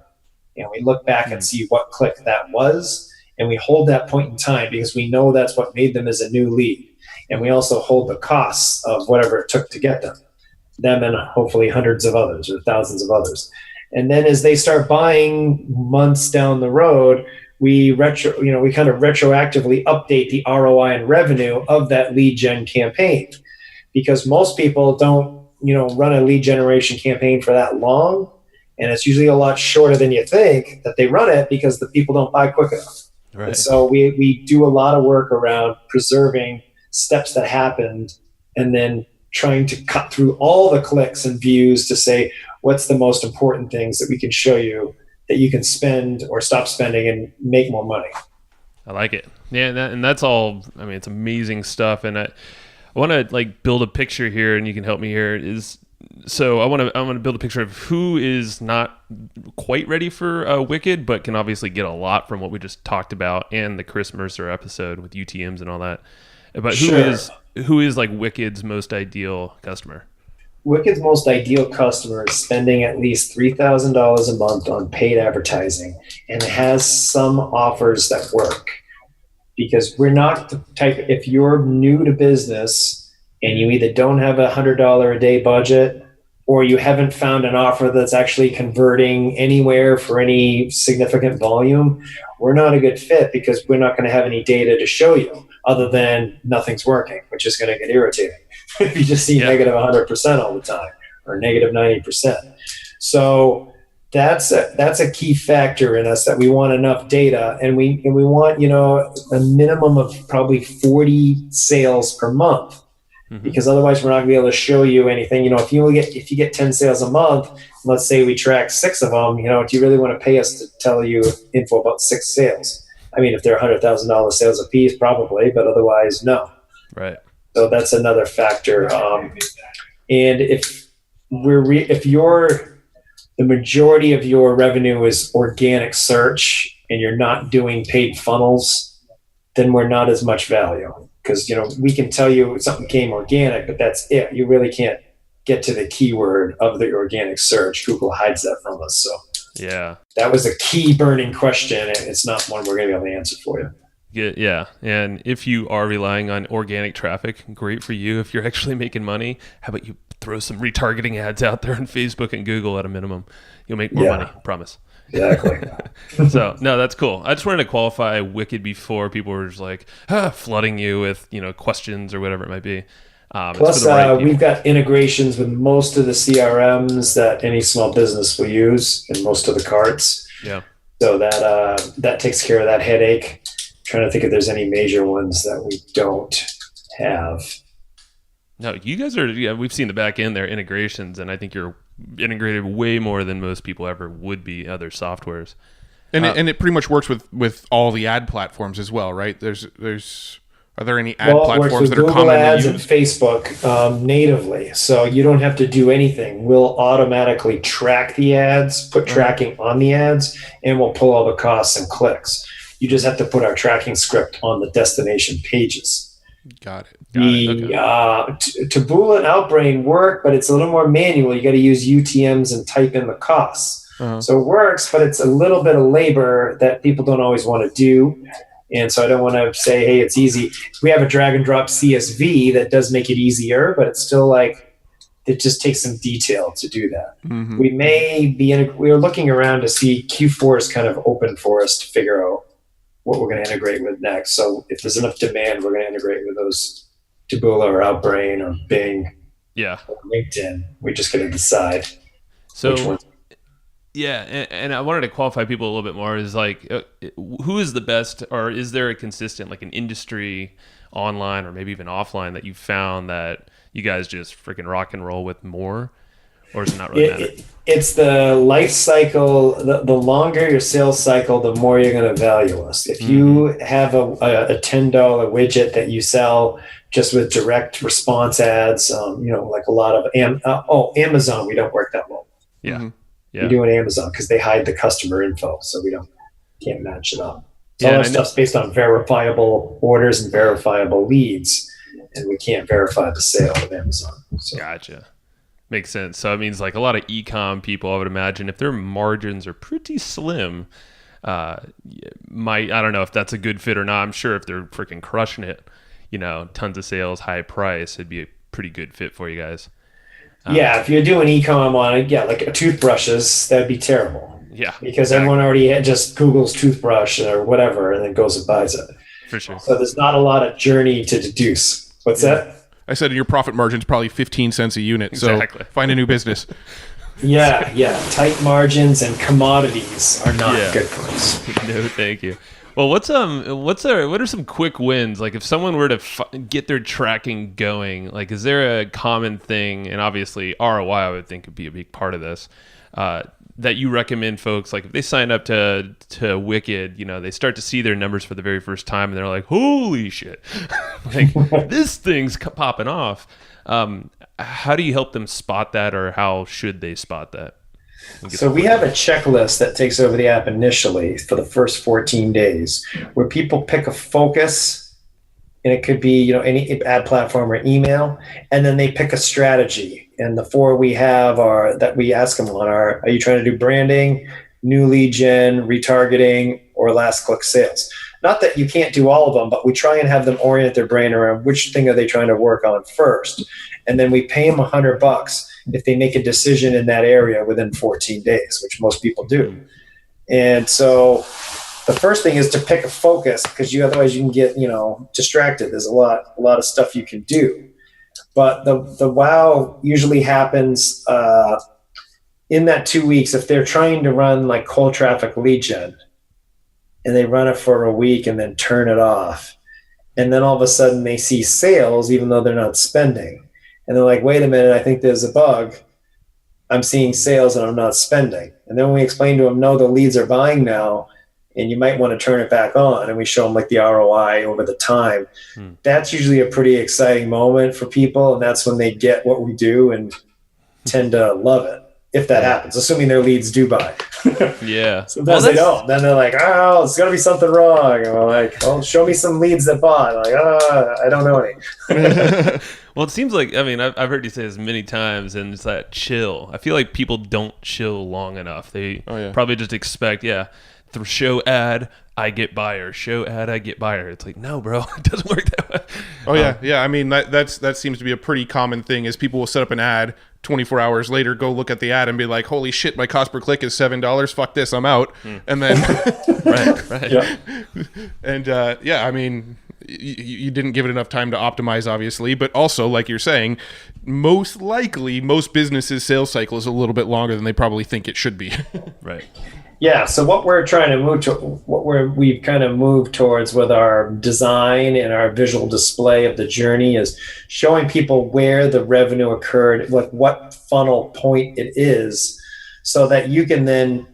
And we look back and see what click that was. And we hold that point in time because we know that's what made them as a new lead. And we also hold the costs of whatever it took to get them and hopefully hundreds of others or thousands of others. And then as they start buying months down the road, we kind of retroactively update the ROI and revenue of that lead gen campaign, because most people don't, run a lead generation campaign for that long. And it's usually a lot shorter than you think that they run it, because the people don't buy quick enough. Right. And so we do a lot of work around preserving steps that happened, and then trying to cut through all the clicks and views to say, what's the most important things that we can show you that you can spend or stop spending and make more money. I like it. Yeah, and that's all. I mean, it's amazing stuff. And I want to build a picture here, and you can help me here. So I want to build a picture of who is not quite ready for Wicked, but can obviously get a lot from what we just talked about and the Chris Mercer episode with UTMs and all that. But who is like Wicked's most ideal customer? Wicked's most ideal customer is spending at least $3,000 a month on paid advertising and has some offers that work. Because we're not the type, if you're new to business and you either don't have $100 a day budget, or you haven't found an offer that's actually converting anywhere for any significant volume, we're not a good fit, because we're not going to have any data to show you other than nothing's working, which is going to get irritating if you just see negative 100% all the time or negative 90%. So that's a key factor in us, that we want enough data, and we want, a minimum of probably 40 sales per month. Because otherwise we're not going to be able to show you anything. If you get 10 sales a month, let's say we track 6 of them, do you really want to pay us to tell you info about 6 sales? I mean, if they're $100,000 sales a piece, probably, but otherwise, no. Right. So that's another factor. And if the majority of your revenue is organic search and you're not doing paid funnels, then we're not as much value. Because, we can tell you something came organic, but that's it. You really can't get to the keyword of the organic search. Google hides that from us. So yeah, that was a key burning question. It's not one we're going to be able to answer for you. Yeah. And if you are relying on organic traffic, great for you. If you're actually making money, how about you throw some retargeting ads out there on Facebook and Google at a minimum? You'll make more money, promise. Exactly. So no, that's cool. I just wanted to qualify Wicked before people were just like flooding you with questions or whatever it might be. Plus, we've got integrations with most of the CRMs that any small business will use, and most of the carts. Yeah. So that takes care of that headache. I'm trying to think if there's any major ones that we don't have. No, you guys are. Yeah, we've seen the back end there, integrations, and I think you're integrated way more than most people ever would be other softwares. And it pretty much works with all the ad platforms as well, right? Are there any ad platforms that are Google commonly Ads used? and Facebook natively, so you don't have to do anything. We'll automatically track the ads, put tracking on the ads, and we'll pull all the costs and clicks. You just have to put our tracking script on the destination pages. Got it. Taboola and Outbrain work, but it's a little more manual. You got to use UTMs and type in the costs. So it works, but it's a little bit of labor that people don't always want to do. And so I don't want to say, hey, it's easy. We have a drag and drop CSV that does make it easier, but it's still it just takes some detail to do that. We're looking around to see Q4 is kind of open for us to figure out what we're going to integrate with next. So if there's enough demand, we're going to integrate with those Taboola or Outbrain or Bing, or LinkedIn. We're just going to decide which ones. Yeah, and I wanted to qualify people a little bit more. Is who is the best, or is there a consistent, an industry online or maybe even offline that you found that you guys just freaking rock and roll with more? Or does it not really matter? It's the life cycle. The longer your sales cycle, the more you're going to value us. If you have a $10 widget that you sell just with direct response ads, like a lot of Amazon, we don't work that well. Yeah. We do an Amazon because they hide the customer info, so we can't match it up. All our stuff's based on verifiable orders and verifiable leads, and we can't verify the sale of Amazon. So. Gotcha. Makes sense. So it means a lot of e-com people, I would imagine, if their margins are pretty slim, I don't know if that's a good fit or not. I'm sure if they're freaking crushing it, tons of sales, high price, it'd be a pretty good fit for you guys. If you're doing e-com on it, like toothbrushes, that'd be terrible. Yeah. Because everyone already just Googles toothbrush or whatever and then goes and buys it. For sure. So there's not a lot of journey to deduce. What's that? I said your profit margin's probably 15 cents a unit. Exactly. So find a new business. Yeah. Tight margins and commodities are not good for us. No, thank you. Well, what are some quick wins? Like if someone were to get their tracking going, like is there a common thing? And obviously ROI, I would think would be a big part of this. That you recommend folks, like if they sign up to Wicked, they start to see their numbers for the very first time and they're like, holy shit, like this thing's popping off. How do you help them spot that, or how should they spot that? So we have a checklist that takes over the app initially for the first 14 days where people pick a focus, and it could be, any ad platform or email, and then they pick a strategy. And the 4 we have are that we ask them on are you trying to do branding, new lead gen, retargeting, or last click sales? Not that you can't do all of them, but we try and have them orient their brain around which thing are they trying to work on first. And then we pay them $100 if they make a decision in that area within 14 days, which most people do. And so the first thing is to pick a focus, because otherwise you can get, distracted. There's a lot of stuff you can do. But the wow usually happens in that 2 weeks. If they're trying to run like cold traffic lead gen and they run it for a week and then turn it off, and then all of a sudden they see sales even though they're not spending. And they're like, wait a minute, I think there's a bug. I'm seeing sales and I'm not spending. And then we explain to them, no, the leads are buying now, and you might want to turn it back on. And we show them like the ROI over the time. That's usually a pretty exciting moment for people. And that's when they get what we do and tend to love it, if that happens, assuming their leads do buy. Yeah. Sometimes they don't. Then they're like, oh, it's got to be something wrong. And we're like, oh, show me some leads that bought. I'm like, I don't know any. Well, it seems like, I've heard you say this many times, and it's that chill. I feel like people don't chill long enough. They probably just expect, through show ad, I get buyer. Show ad, I get buyer. It's like, no, bro, it doesn't work that way. Oh, yeah. I mean, that seems to be a pretty common thing is people will set up an ad, 24 hours later, go look at the ad and be like, holy shit, my cost per click is $7. Fuck this, I'm out. And then... Right. Yeah. And, I mean... You didn't give it enough time to optimize, obviously, but also, like you're saying, most likely most businesses' sales cycle is a little bit longer than they probably think it should be. Right. Yeah. So what we're trying to move to, we've kind of moved towards with our design and our visual display of the journey is showing people where the revenue occurred, like what funnel point it is, so that you can then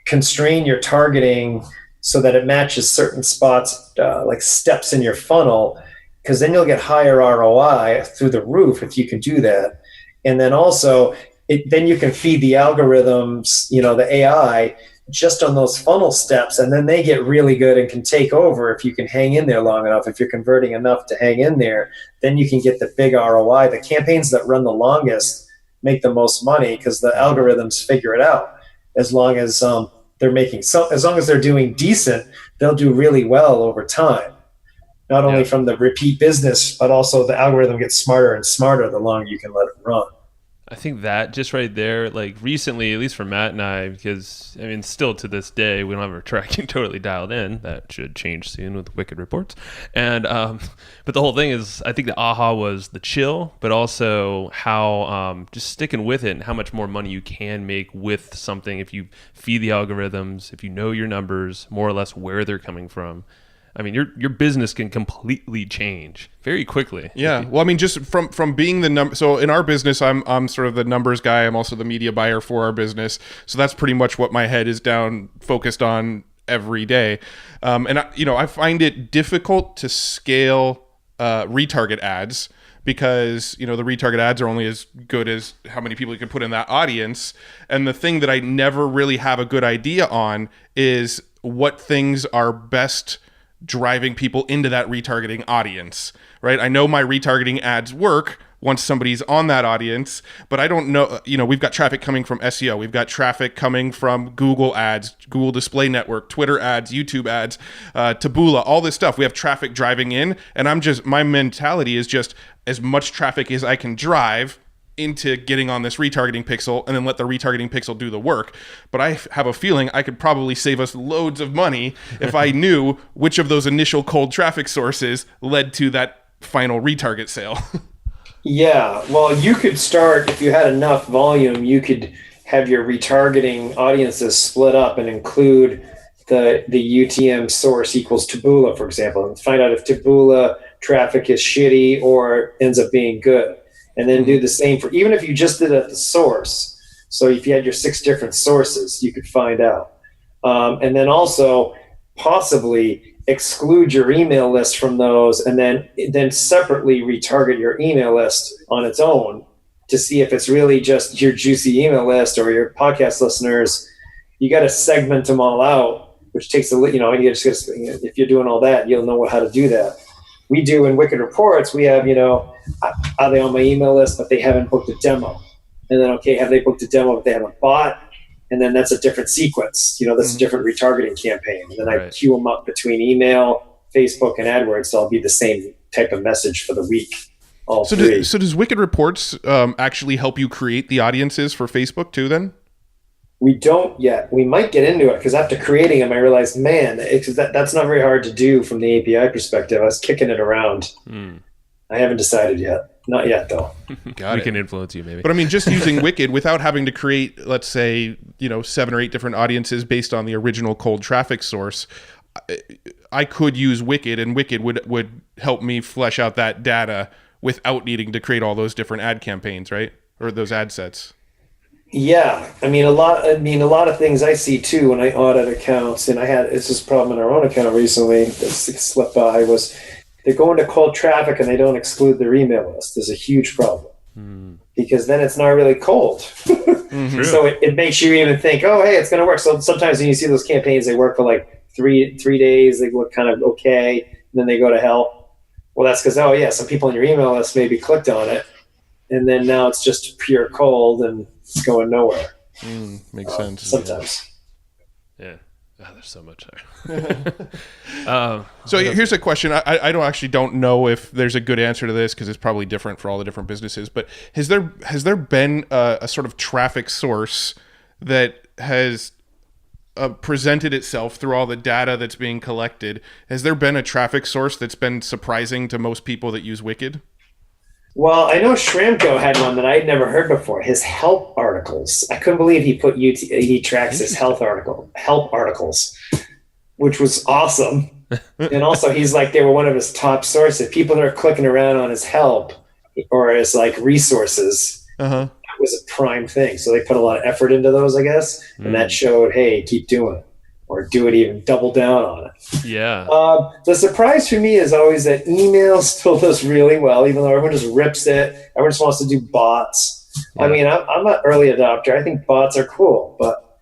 constrain your targeting so that it matches certain spots, like steps in your funnel, because then you'll get higher ROI through the roof if you can do that. And then also, then you can feed the algorithms, the AI, just on those funnel steps, and then they get really good and can take over if you can hang in there long enough. If you're converting enough to hang in there, then you can get the big ROI. The campaigns that run the longest make the most money because the algorithms figure it out. As long as as long as they're doing decent, they'll do really well over time. Not only from the repeat business, but also the algorithm gets smarter and smarter the longer you can let it run. I think that just right there, like recently, at least for Matt and I, because still to this day, we don't have our tracking totally dialed in. That should change soon with Wicked reports. And but the whole thing is, I think the aha was the chill, but also how just sticking with it and how much more money you can make with something if you feed the algorithms, if you know your numbers, more or less where they're coming from. Your business can completely change very quickly. Yeah. Well, just from being the number. So in our business, I'm sort of the numbers guy. I'm also the media buyer for our business. So that's pretty much what my head is focused on every day. And I find it difficult to scale retarget ads because, the retarget ads are only as good as how many people you can put in that audience. And the thing that I never really have a good idea on is what things are best driving people into that retargeting audience, right? I know my retargeting ads work once somebody's on that audience, but I don't know, we've got traffic coming from SEO. We've got traffic coming from Google ads, Google Display Network, Twitter ads, YouTube ads, Taboola, all this stuff. We have traffic driving in, and my mentality is just as much traffic as I can drive into getting on this retargeting pixel and then let the retargeting pixel do the work. But I have a feeling I could probably save us loads of money if I knew which of those initial cold traffic sources led to that final retarget sale. Yeah, well, you could start, if you had enough volume, you could have your retargeting audiences split up and include the UTM source equals Taboola, for example, and find out if Taboola traffic is shitty or ends up being good. And then do the same for, even if you just did it at the source. So if you had your 6 different sources, you could find out. And then also possibly exclude your email list from those, and then separately retarget your email list on its own to see if it's really just your juicy email list or your podcast listeners. You got to segment them all out, which takes if you're doing all that, you'll know how to do that. We do in Wicked Reports, we have, are they on my email list, but they haven't booked a demo? And then, okay, have they booked a demo, but they haven't bought? And then that's a different sequence. That's a different retargeting campaign. And then I queue them up between email, Facebook, and AdWords. So I'll be the same type of message for the week. So does Wicked Reports actually help you create the audiences for Facebook too then? We don't yet. We might get into it because after creating them, I realized, man, that's not very hard to do from the API perspective. I was kicking it around. I haven't decided yet. Not yet, though. We can influence you, maybe. But I mean, just using Wicked without having to create, let's say, 7 or 8 different audiences based on the original cold traffic source, I could use Wicked, and Wicked would help me flesh out that data without needing to create all those different ad campaigns, right? Or those ad sets. Yeah, a lot of things I see too when I audit accounts, and it's this problem in our own account recently that slipped by, was they go into cold traffic and they don't exclude their email list. There's a huge problem because then it's not really cold. So it makes you even think, oh, hey, it's going to work. So sometimes when you see those campaigns, they work for like three days. They look kind of okay, and then they go to hell. Well, that's because, some people in your email list maybe clicked on it, and then now it's just pure cold and it's going nowhere. Makes sense. Sometimes. Yeah. Oh, there's so much there. So here's a question. I don't know if there's a good answer to this because it's probably different for all the different businesses. But has there been a sort of traffic source that has presented itself through all the data that's being collected? Has there been a traffic source that's been surprising to most people that use Wicked? Well, I know Shramko had one that I'd never heard before. His help articles. I couldn't believe he tracks his help articles, which was awesome. And also, he's like, they were one of his top sources. People that are clicking around on his help or his like resources, that was a prime thing. So they put a lot of effort into those, I guess. And that showed, hey, keep doing it. Or do it, even double down on it. Yeah. The surprise for me is always that email still does really well, even though everyone just rips it. Everyone just wants to do bots. Yeah. I mean, I'm an early adopter. I think bots are cool, but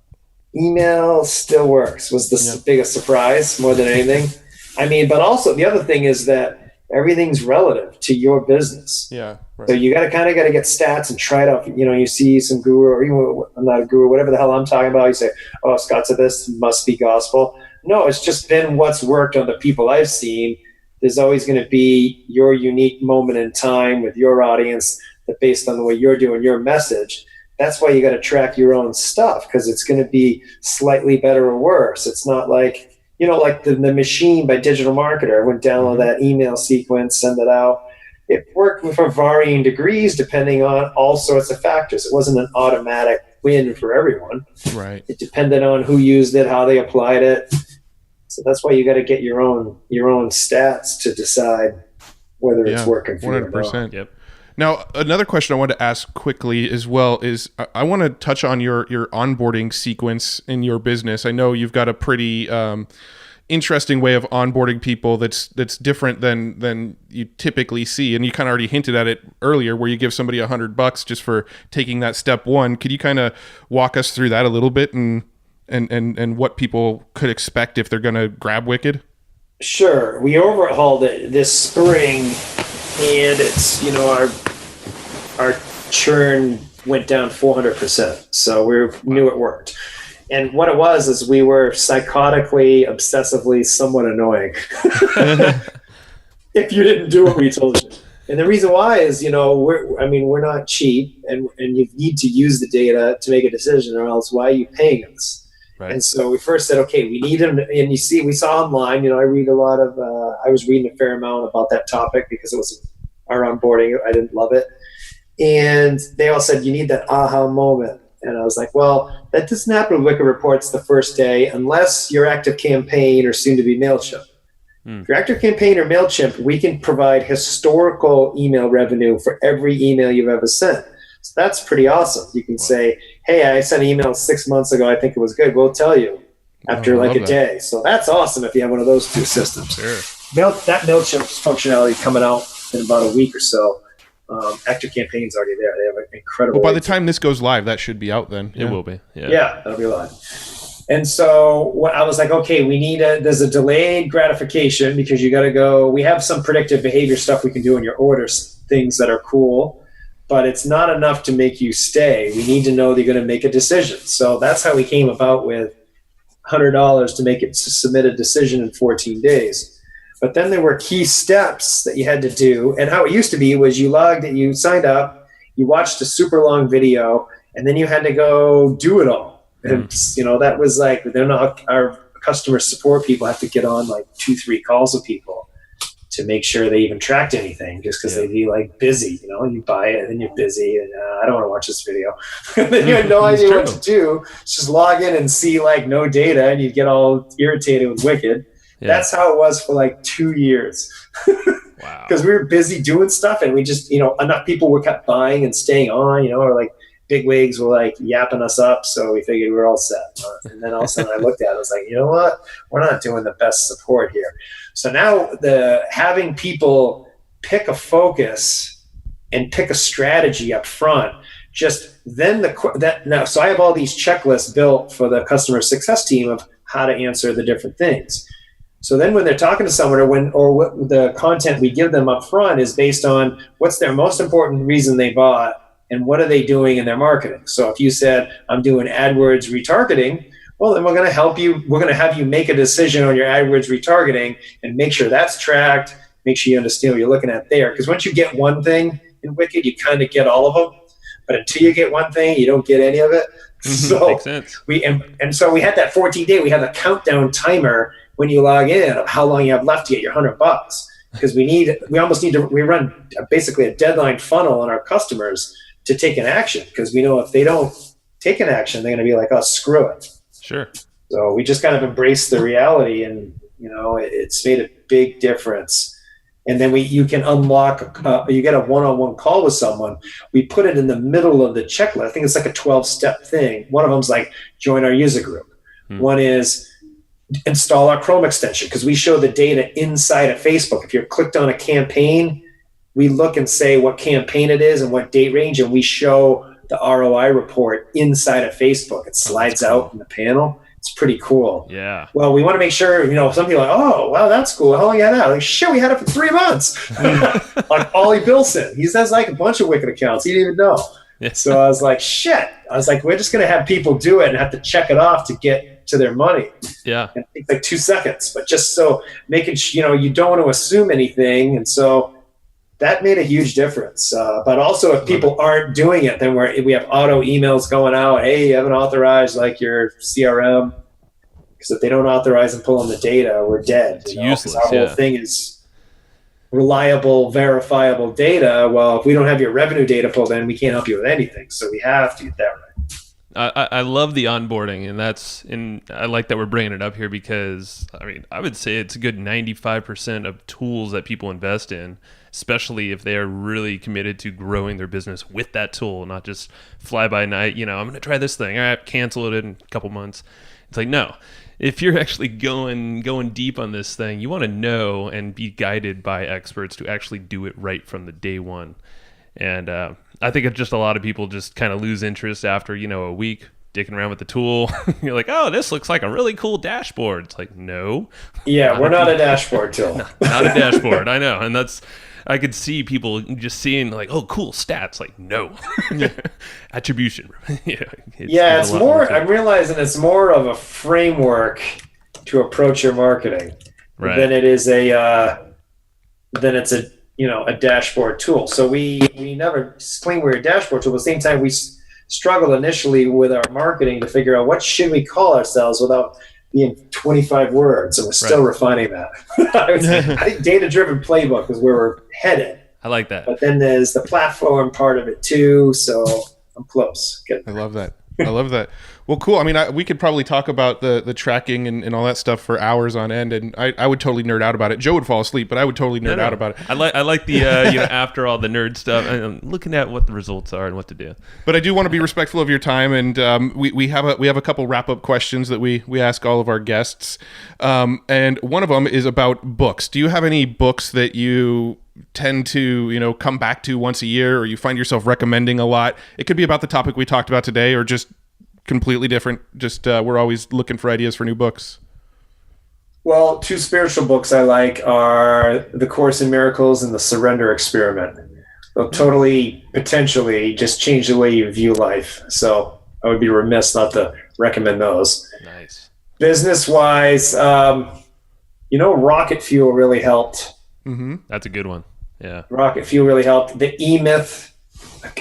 email still works. Was the biggest surprise more than anything. I mean, but also the other thing is that everything's relative to your business. Yeah. Right. So you got to get stats and try it out. You see some guru, or even I'm not a guru, whatever the hell I'm talking about. You say, oh, Scott said this must be gospel. No, it's just been what's worked on the people I've seen. There's always going to be your unique moment in time with your audience that based on the way you're doing your message. That's why you got to track your own stuff, because it's going to be slightly better or worse. It's not like, like the Machine by Digital Marketer. I would download that email sequence, send it out. It worked for varying degrees depending on all sorts of factors. It wasn't an automatic win for everyone. Right. It depended on who used it, how they applied it. So that's why you got to get your own stats to decide whether it's working for you. 100%. Yep. Now, another question I wanted to ask quickly as well is I want to touch on your onboarding sequence in your business. I know you've got a pretty interesting way of onboarding people that's different than you typically see, and you kind of already hinted at it earlier, where you give somebody $100 just for taking that step one. Could you kind of walk us through that a little bit and what people could expect if they're going to grab Wicked? Sure. We overhauled it this spring, and it's our churn went down 400%. So we knew it worked. And what it was is we were psychotically, obsessively, somewhat annoying. If you didn't do what we told you. And the reason why is, we're not cheap, and you need to use the data to make a decision, or else why are you paying us? Right. And so we first said, okay, we need them. And we saw online, I read a lot of, I was reading a fair amount about that topic because it was our onboarding. I didn't love it. And they all said, you need that aha moment. And I was like, well, that doesn't happen with Wicked Reports the first day unless you're ActiveCampaign or soon to be MailChimp. If you're ActiveCampaign or MailChimp, we can provide historical email revenue for every email you've ever sent. So that's pretty awesome. You can say, hey, I sent an email 6 months ago. I think it was good. We'll tell you after like a day. So that's awesome if you have one of those two systems. Sure. That MailChimp functionality is coming out in about a week or so. ActiveCampaign's already there. They have an incredible. Well, by the time this goes live, that should be out then. It will be. Yeah, that'll be live. And so I was like, okay, there's a delayed gratification because you got to go. We have some predictive behavior stuff we can do in your orders, things that are cool. But it's not enough to make you stay. We need to know that you're going to make a decision. So that's how we came about with $100 to submit a decision in 14 days. But then there were key steps that you had to do. And how it used to be was you signed up, you watched a super long video, and then you had to go do it all. And, that was like, our customer support people have to get on like 2-3 calls with people to make sure they even tracked anything, just because they'd be like busy, you buy it and then you're busy and I don't want to watch this video. And then you had no idea what to do. Just log in and see like no data and you get all irritated with Wicked. Yeah. That's how it was for like 2 years. Wow. Because we were busy doing stuff and we just, enough people were kept buying and staying on, or like big wigs were like yapping us up. So we figured we were all set. And then all of a sudden I looked at it, I was like, you know what? We're not doing the best support here. So now having people pick a focus and pick a strategy up front, so I have all these checklists built for the customer success team of how to answer the different things. So then when they're talking to someone or what the content we give them up front is based on what's their most important reason they bought and what are they doing in their marketing. So if you said, I'm doing AdWords retargeting, well, then we're going to help you. We're going to have you make a decision on your AdWords retargeting and make sure that's tracked. Make sure you understand what you're looking at there. Because once you get one thing in Wicked, you kind of get all of them. But until you get one thing, you don't get any of it. So makes sense. So we had that 14-day. We have a countdown timer when you log in of how long you have left to get your $100. Because we run basically a deadline funnel on our customers to take an action. Because we know if they don't take an action, they're going to be like, oh, screw it. Sure. So we just kind of embrace the reality, and it's made a big difference. And then you can unlock. You get a one-on-one call with someone. We put it in the middle of the checklist. I think it's like a 12-step thing. One of them's like join our user group. One is install our Chrome extension because we show the data inside of Facebook. If you're clicked on a campaign, we look and say what campaign it is and what date range, and we show the ROI report inside of Facebook. It slides out in the panel. It's pretty cool. Yeah. Well, we want to make sure, some people are like, oh, wow, that's cool. How long you had that? Like, shit, we had it for 3 months. Like Ollie Bilson. He has like a bunch of Wicked accounts. He didn't even know. Yeah. So I was like, shit. I was like, we're just going to have people do it and have to check it off to get to their money. Yeah. And it takes like 2 seconds. But just so making sure, you don't want to assume anything. And so that made a huge difference. But also if people aren't doing it, then we have auto emails going out. Hey, you haven't authorized like your CRM. Because if they don't authorize and pull in the data, we're dead. It's useless. Our whole thing is reliable, verifiable data. Well, if we don't have your revenue data pulled in, we can't help you with anything. So we have to get that right. I love the onboarding, and I like that we're bringing it up here because I would say it's a good 95% of tools that people invest in, especially if they are really committed to growing their business with that tool, not just fly by night. I'm going to try this thing. All right, cancel it in a couple months. It's like, no. If you're actually going deep on this thing, you want to know and be guided by experts to actually do it right from the day one. And I think it's just a lot of people just kind of lose interest after, a week dicking around with the tool. You're like, oh, this looks like a really cool dashboard. It's like, no. Yeah, we're not a dashboard tool. Not a dashboard, I know. And I could see people just seeing like, oh, cool stats. Like, no. Attribution. It's more, I'm realizing it's more of a framework to approach your marketing than it is a dashboard tool. So we never claim we're a dashboard tool, but at the same time, we struggled initially with our marketing to figure out what should we call ourselves without being 25 words, and we're still refining that. I think data-driven playbook is where we're headed. I like that. But then there's the platform part of it too, so I'm close. Good. I love that. I love that. Well, cool. I mean, we could probably talk about the tracking and all that stuff for hours on end, and I would totally nerd out about it. Joe would fall asleep, but I would totally nerd out about it. I like the after all the nerd stuff, and looking at what the results are and what to do. But I do want to be respectful of your time, and we have a couple wrap up questions that we ask all of our guests, and one of them is about books. Do you have any books that you tend to come back to once a year, or you find yourself recommending a lot? It could be about the topic we talked about today, or just completely different. Just we're always looking for ideas for new books. Well, two spiritual books I like are The Course in Miracles and The Surrender Experiment. They'll totally, potentially just change the way you view life. So I would be remiss not to recommend those. Nice. Business-wise, Rocket Fuel really helped. Mm-hmm. That's a good one. Yeah. Rocket Fuel really helped. The E-Myth,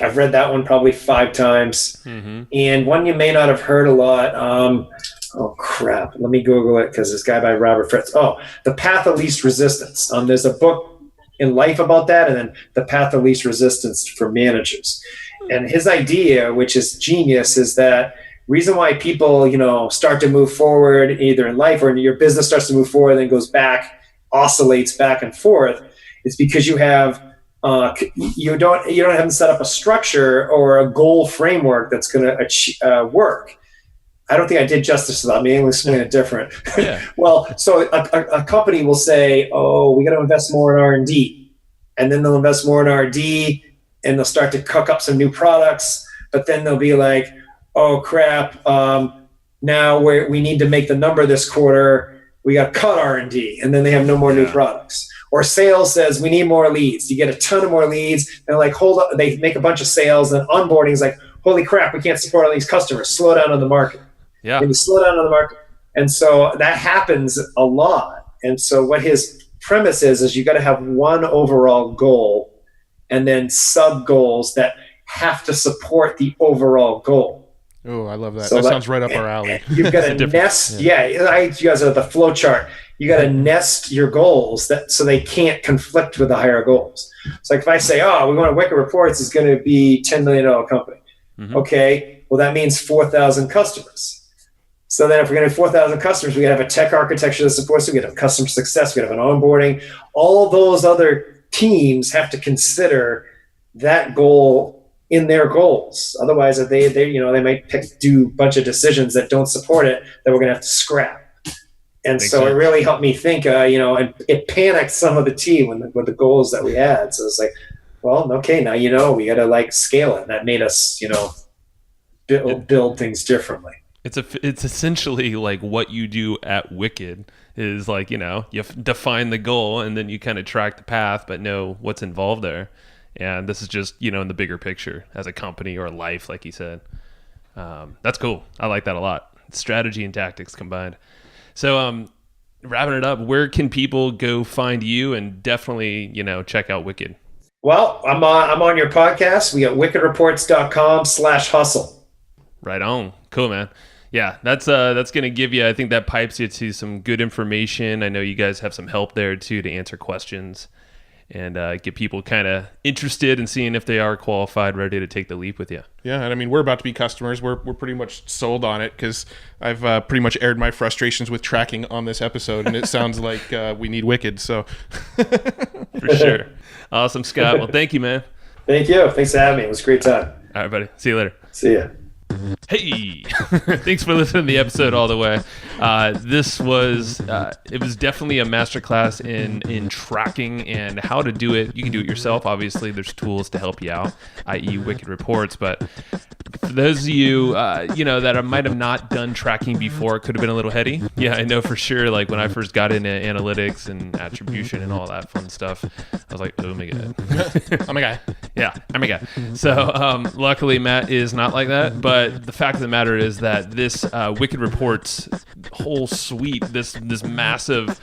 I've read that one probably 5 times. Mm-hmm. And one you may not have heard a lot. Oh, crap. Let me Google it because this guy by Robert Fritz. Oh, The Path of Least Resistance. There's a book in life about that, and then The Path of Least Resistance for managers. And his idea, which is genius, is that reason why people, start to move forward either in life or your business starts to move forward and then goes back, oscillates back and forth, is because you have you don't have them set up a structure or a goal framework that's going to work. I don't think I did justice to that. Maybe I'll explain it different. Yeah. Well, so a company will say, "Oh, we got to invest more in R&D," and then they'll invest more in R&D, and they'll start to cook up some new products. But then they'll be like, "Oh crap! Now we need to make the number this quarter. We got to cut R&D," and then they have no more new products. Or sales says, we need more leads. You get a ton of more leads. And they're like, hold up. They make a bunch of sales. And onboarding is like, holy crap, we can't support all these customers. Slow down on the market. Yeah. And you slow down on the market. And so that happens a lot. And so what his premise is you got to have one overall goal and then sub goals that have to support the overall goal. Oh, I love that. So that sounds right up our alley. You've got to nest. Yeah, you guys are the flow chart. You got to nest your goals so they can't conflict with the higher goals. It's like if I say, we want Wicked Reports is going to be $10 million company. Mm-hmm. Okay, well, that means 4,000 customers. So then if we're going to have 4,000 customers, we got to have a tech architecture that supports it. We got to have customer success. We got to have an onboarding. All those other teams have to consider that goal in their goals. Otherwise, they might do a bunch of decisions that don't support it that we're going to have to scrap. And Makes so sense. It really helped me think, and it panicked some of the team with the goals that we had. So it's like, well, okay, now we got to scale it. And that made us, build things differently. It's essentially like what you do at Wicked is like, you define the goal and then you kind of track the path, but know what's involved there. And this is just, in the bigger picture as a company or life, like you said. That's cool. I like that a lot. Strategy and tactics combined. So wrapping it up, where can people go find you and definitely, check out Wicked? Well, I'm on your podcast. We got wickedreports.com/hustle. Right on. Cool, man. Yeah, that's going to give you, I think that pipes you to some good information. I know you guys have some help there too to answer questions and get people kind of interested in seeing if they are qualified, ready to take the leap with you. Yeah, and I mean, we're about to be customers. We're pretty much sold on it because I've pretty much aired my frustrations with tracking on this episode, and it sounds like we need Wicked, so. For sure. Awesome, Scott. Well, thank you, man. Thank you. Thanks for having me. It was a great time. All right, buddy. See you later. See ya. Hey, thanks for listening to the episode all the way. This was it was definitely a masterclass in tracking and how to do it. You can do it yourself. Obviously, there's tools to help you out, i.e. Wicked Reports. But for those of you that might have not done tracking before, it could have been a little heady. Yeah, I know for sure. Like when I first got into analytics and attribution and all that fun stuff, I was like, oh my god, oh my god, yeah, oh my god. So luckily, Matt is not like that, but But the fact of the matter is that this Wicked Reports whole suite, this massive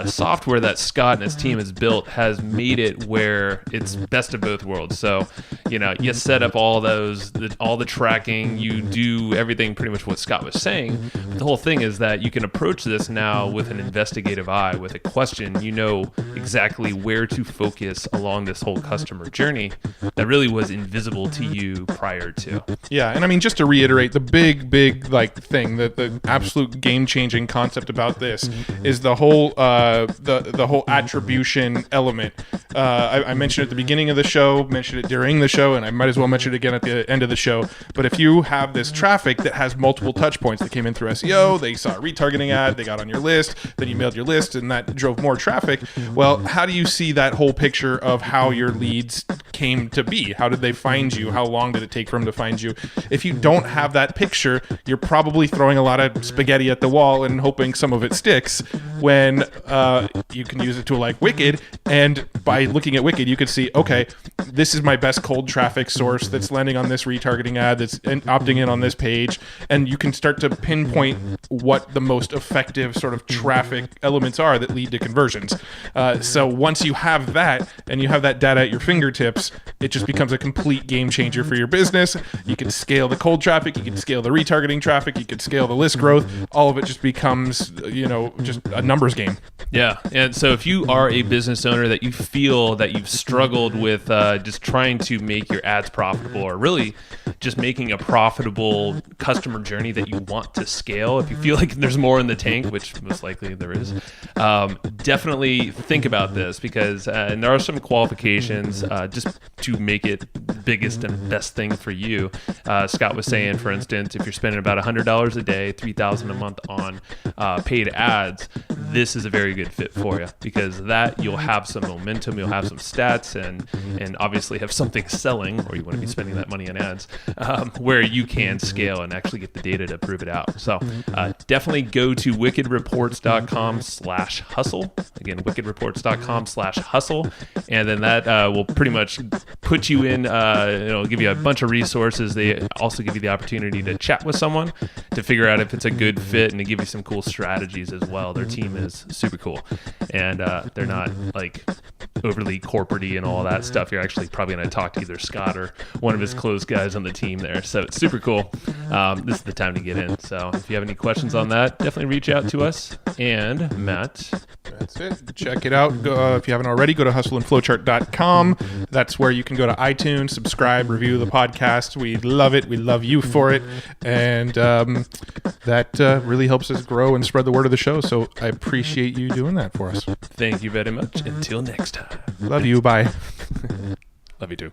software that Scott and his team has built, has made it where it's best of both worlds. So, you set up all the tracking, you do everything pretty much what Scott was saying. But the whole thing is that you can approach this now with an investigative eye, with a question. You know exactly where to focus along this whole customer journey that really was invisible to you prior to. Yeah, and I mean, just to reiterate, the big thing, the absolute game-changing concept about this is the whole the whole attribution element. I mentioned it at the beginning of the show, mentioned it during the show, and I might as well mention it again at the end of the show. But if you have this traffic that has multiple touch points that came in through SEO, they saw a retargeting ad, they got on your list, then you mailed your list, and that drove more traffic. Well, how do you see that whole picture of how your leads came to be? How did they find you? How long did it take for them to find you? If you don't have that picture, you're probably throwing a lot of spaghetti at the wall and hoping some of it sticks, when you can use a tool like Wicked, and by looking at Wicked, you could see, okay, this is my best cold traffic source that's landing on this retargeting ad, that's opting in on this page, and you can start to pinpoint what the most effective sort of traffic elements are that lead to conversions. So once you have that, and you have that data at your fingertips, it just becomes a complete game changer for your business. You can scale the cold traffic, you can scale the retargeting traffic, you can scale the list growth. All of it just becomes, just a numbers game. Yeah, and so if you are a business owner that you feel that you've struggled with just trying to make your ads profitable, or really just making a profitable customer journey that you want to scale, if you feel like there's more in the tank, which most likely there is, definitely think about this, because and there are some qualifications just to make it the biggest and best thing for you. Scott was saying, for instance, if you're spending about $100 a day, $3,000 a month on paid ads, this is a very good fit for you, because that you'll have some momentum, you'll have some stats, and obviously have something selling, or you want to be spending that money on ads, where you can scale and actually get the data to prove it out. So definitely go to wickedreports.com/hustle. Again, wickedreports.com/hustle, and then that will pretty much put you in, it'll give you a bunch of resources. They also give you the opportunity to chat with someone to figure out if it's a good fit, and to give you some cool strategies as well. Their team is super cool, and they're not like overly corporate-y and all that stuff. You're actually probably going to talk to either Scott or one of his close guys on the team there. So it's super cool. This is the time to get in. So if you have any questions on that, definitely reach out to us. And Matt, that's it. Check it out. If you haven't already, go to hustleandflowchart.com. That's where you can go to iTunes, subscribe, review the podcast. We love it. We love you for it. And that really helps us grow and spread the word of the show. So I appreciate you doing that for us. thank you very much. Until next time. Love you. Bye. Love you too.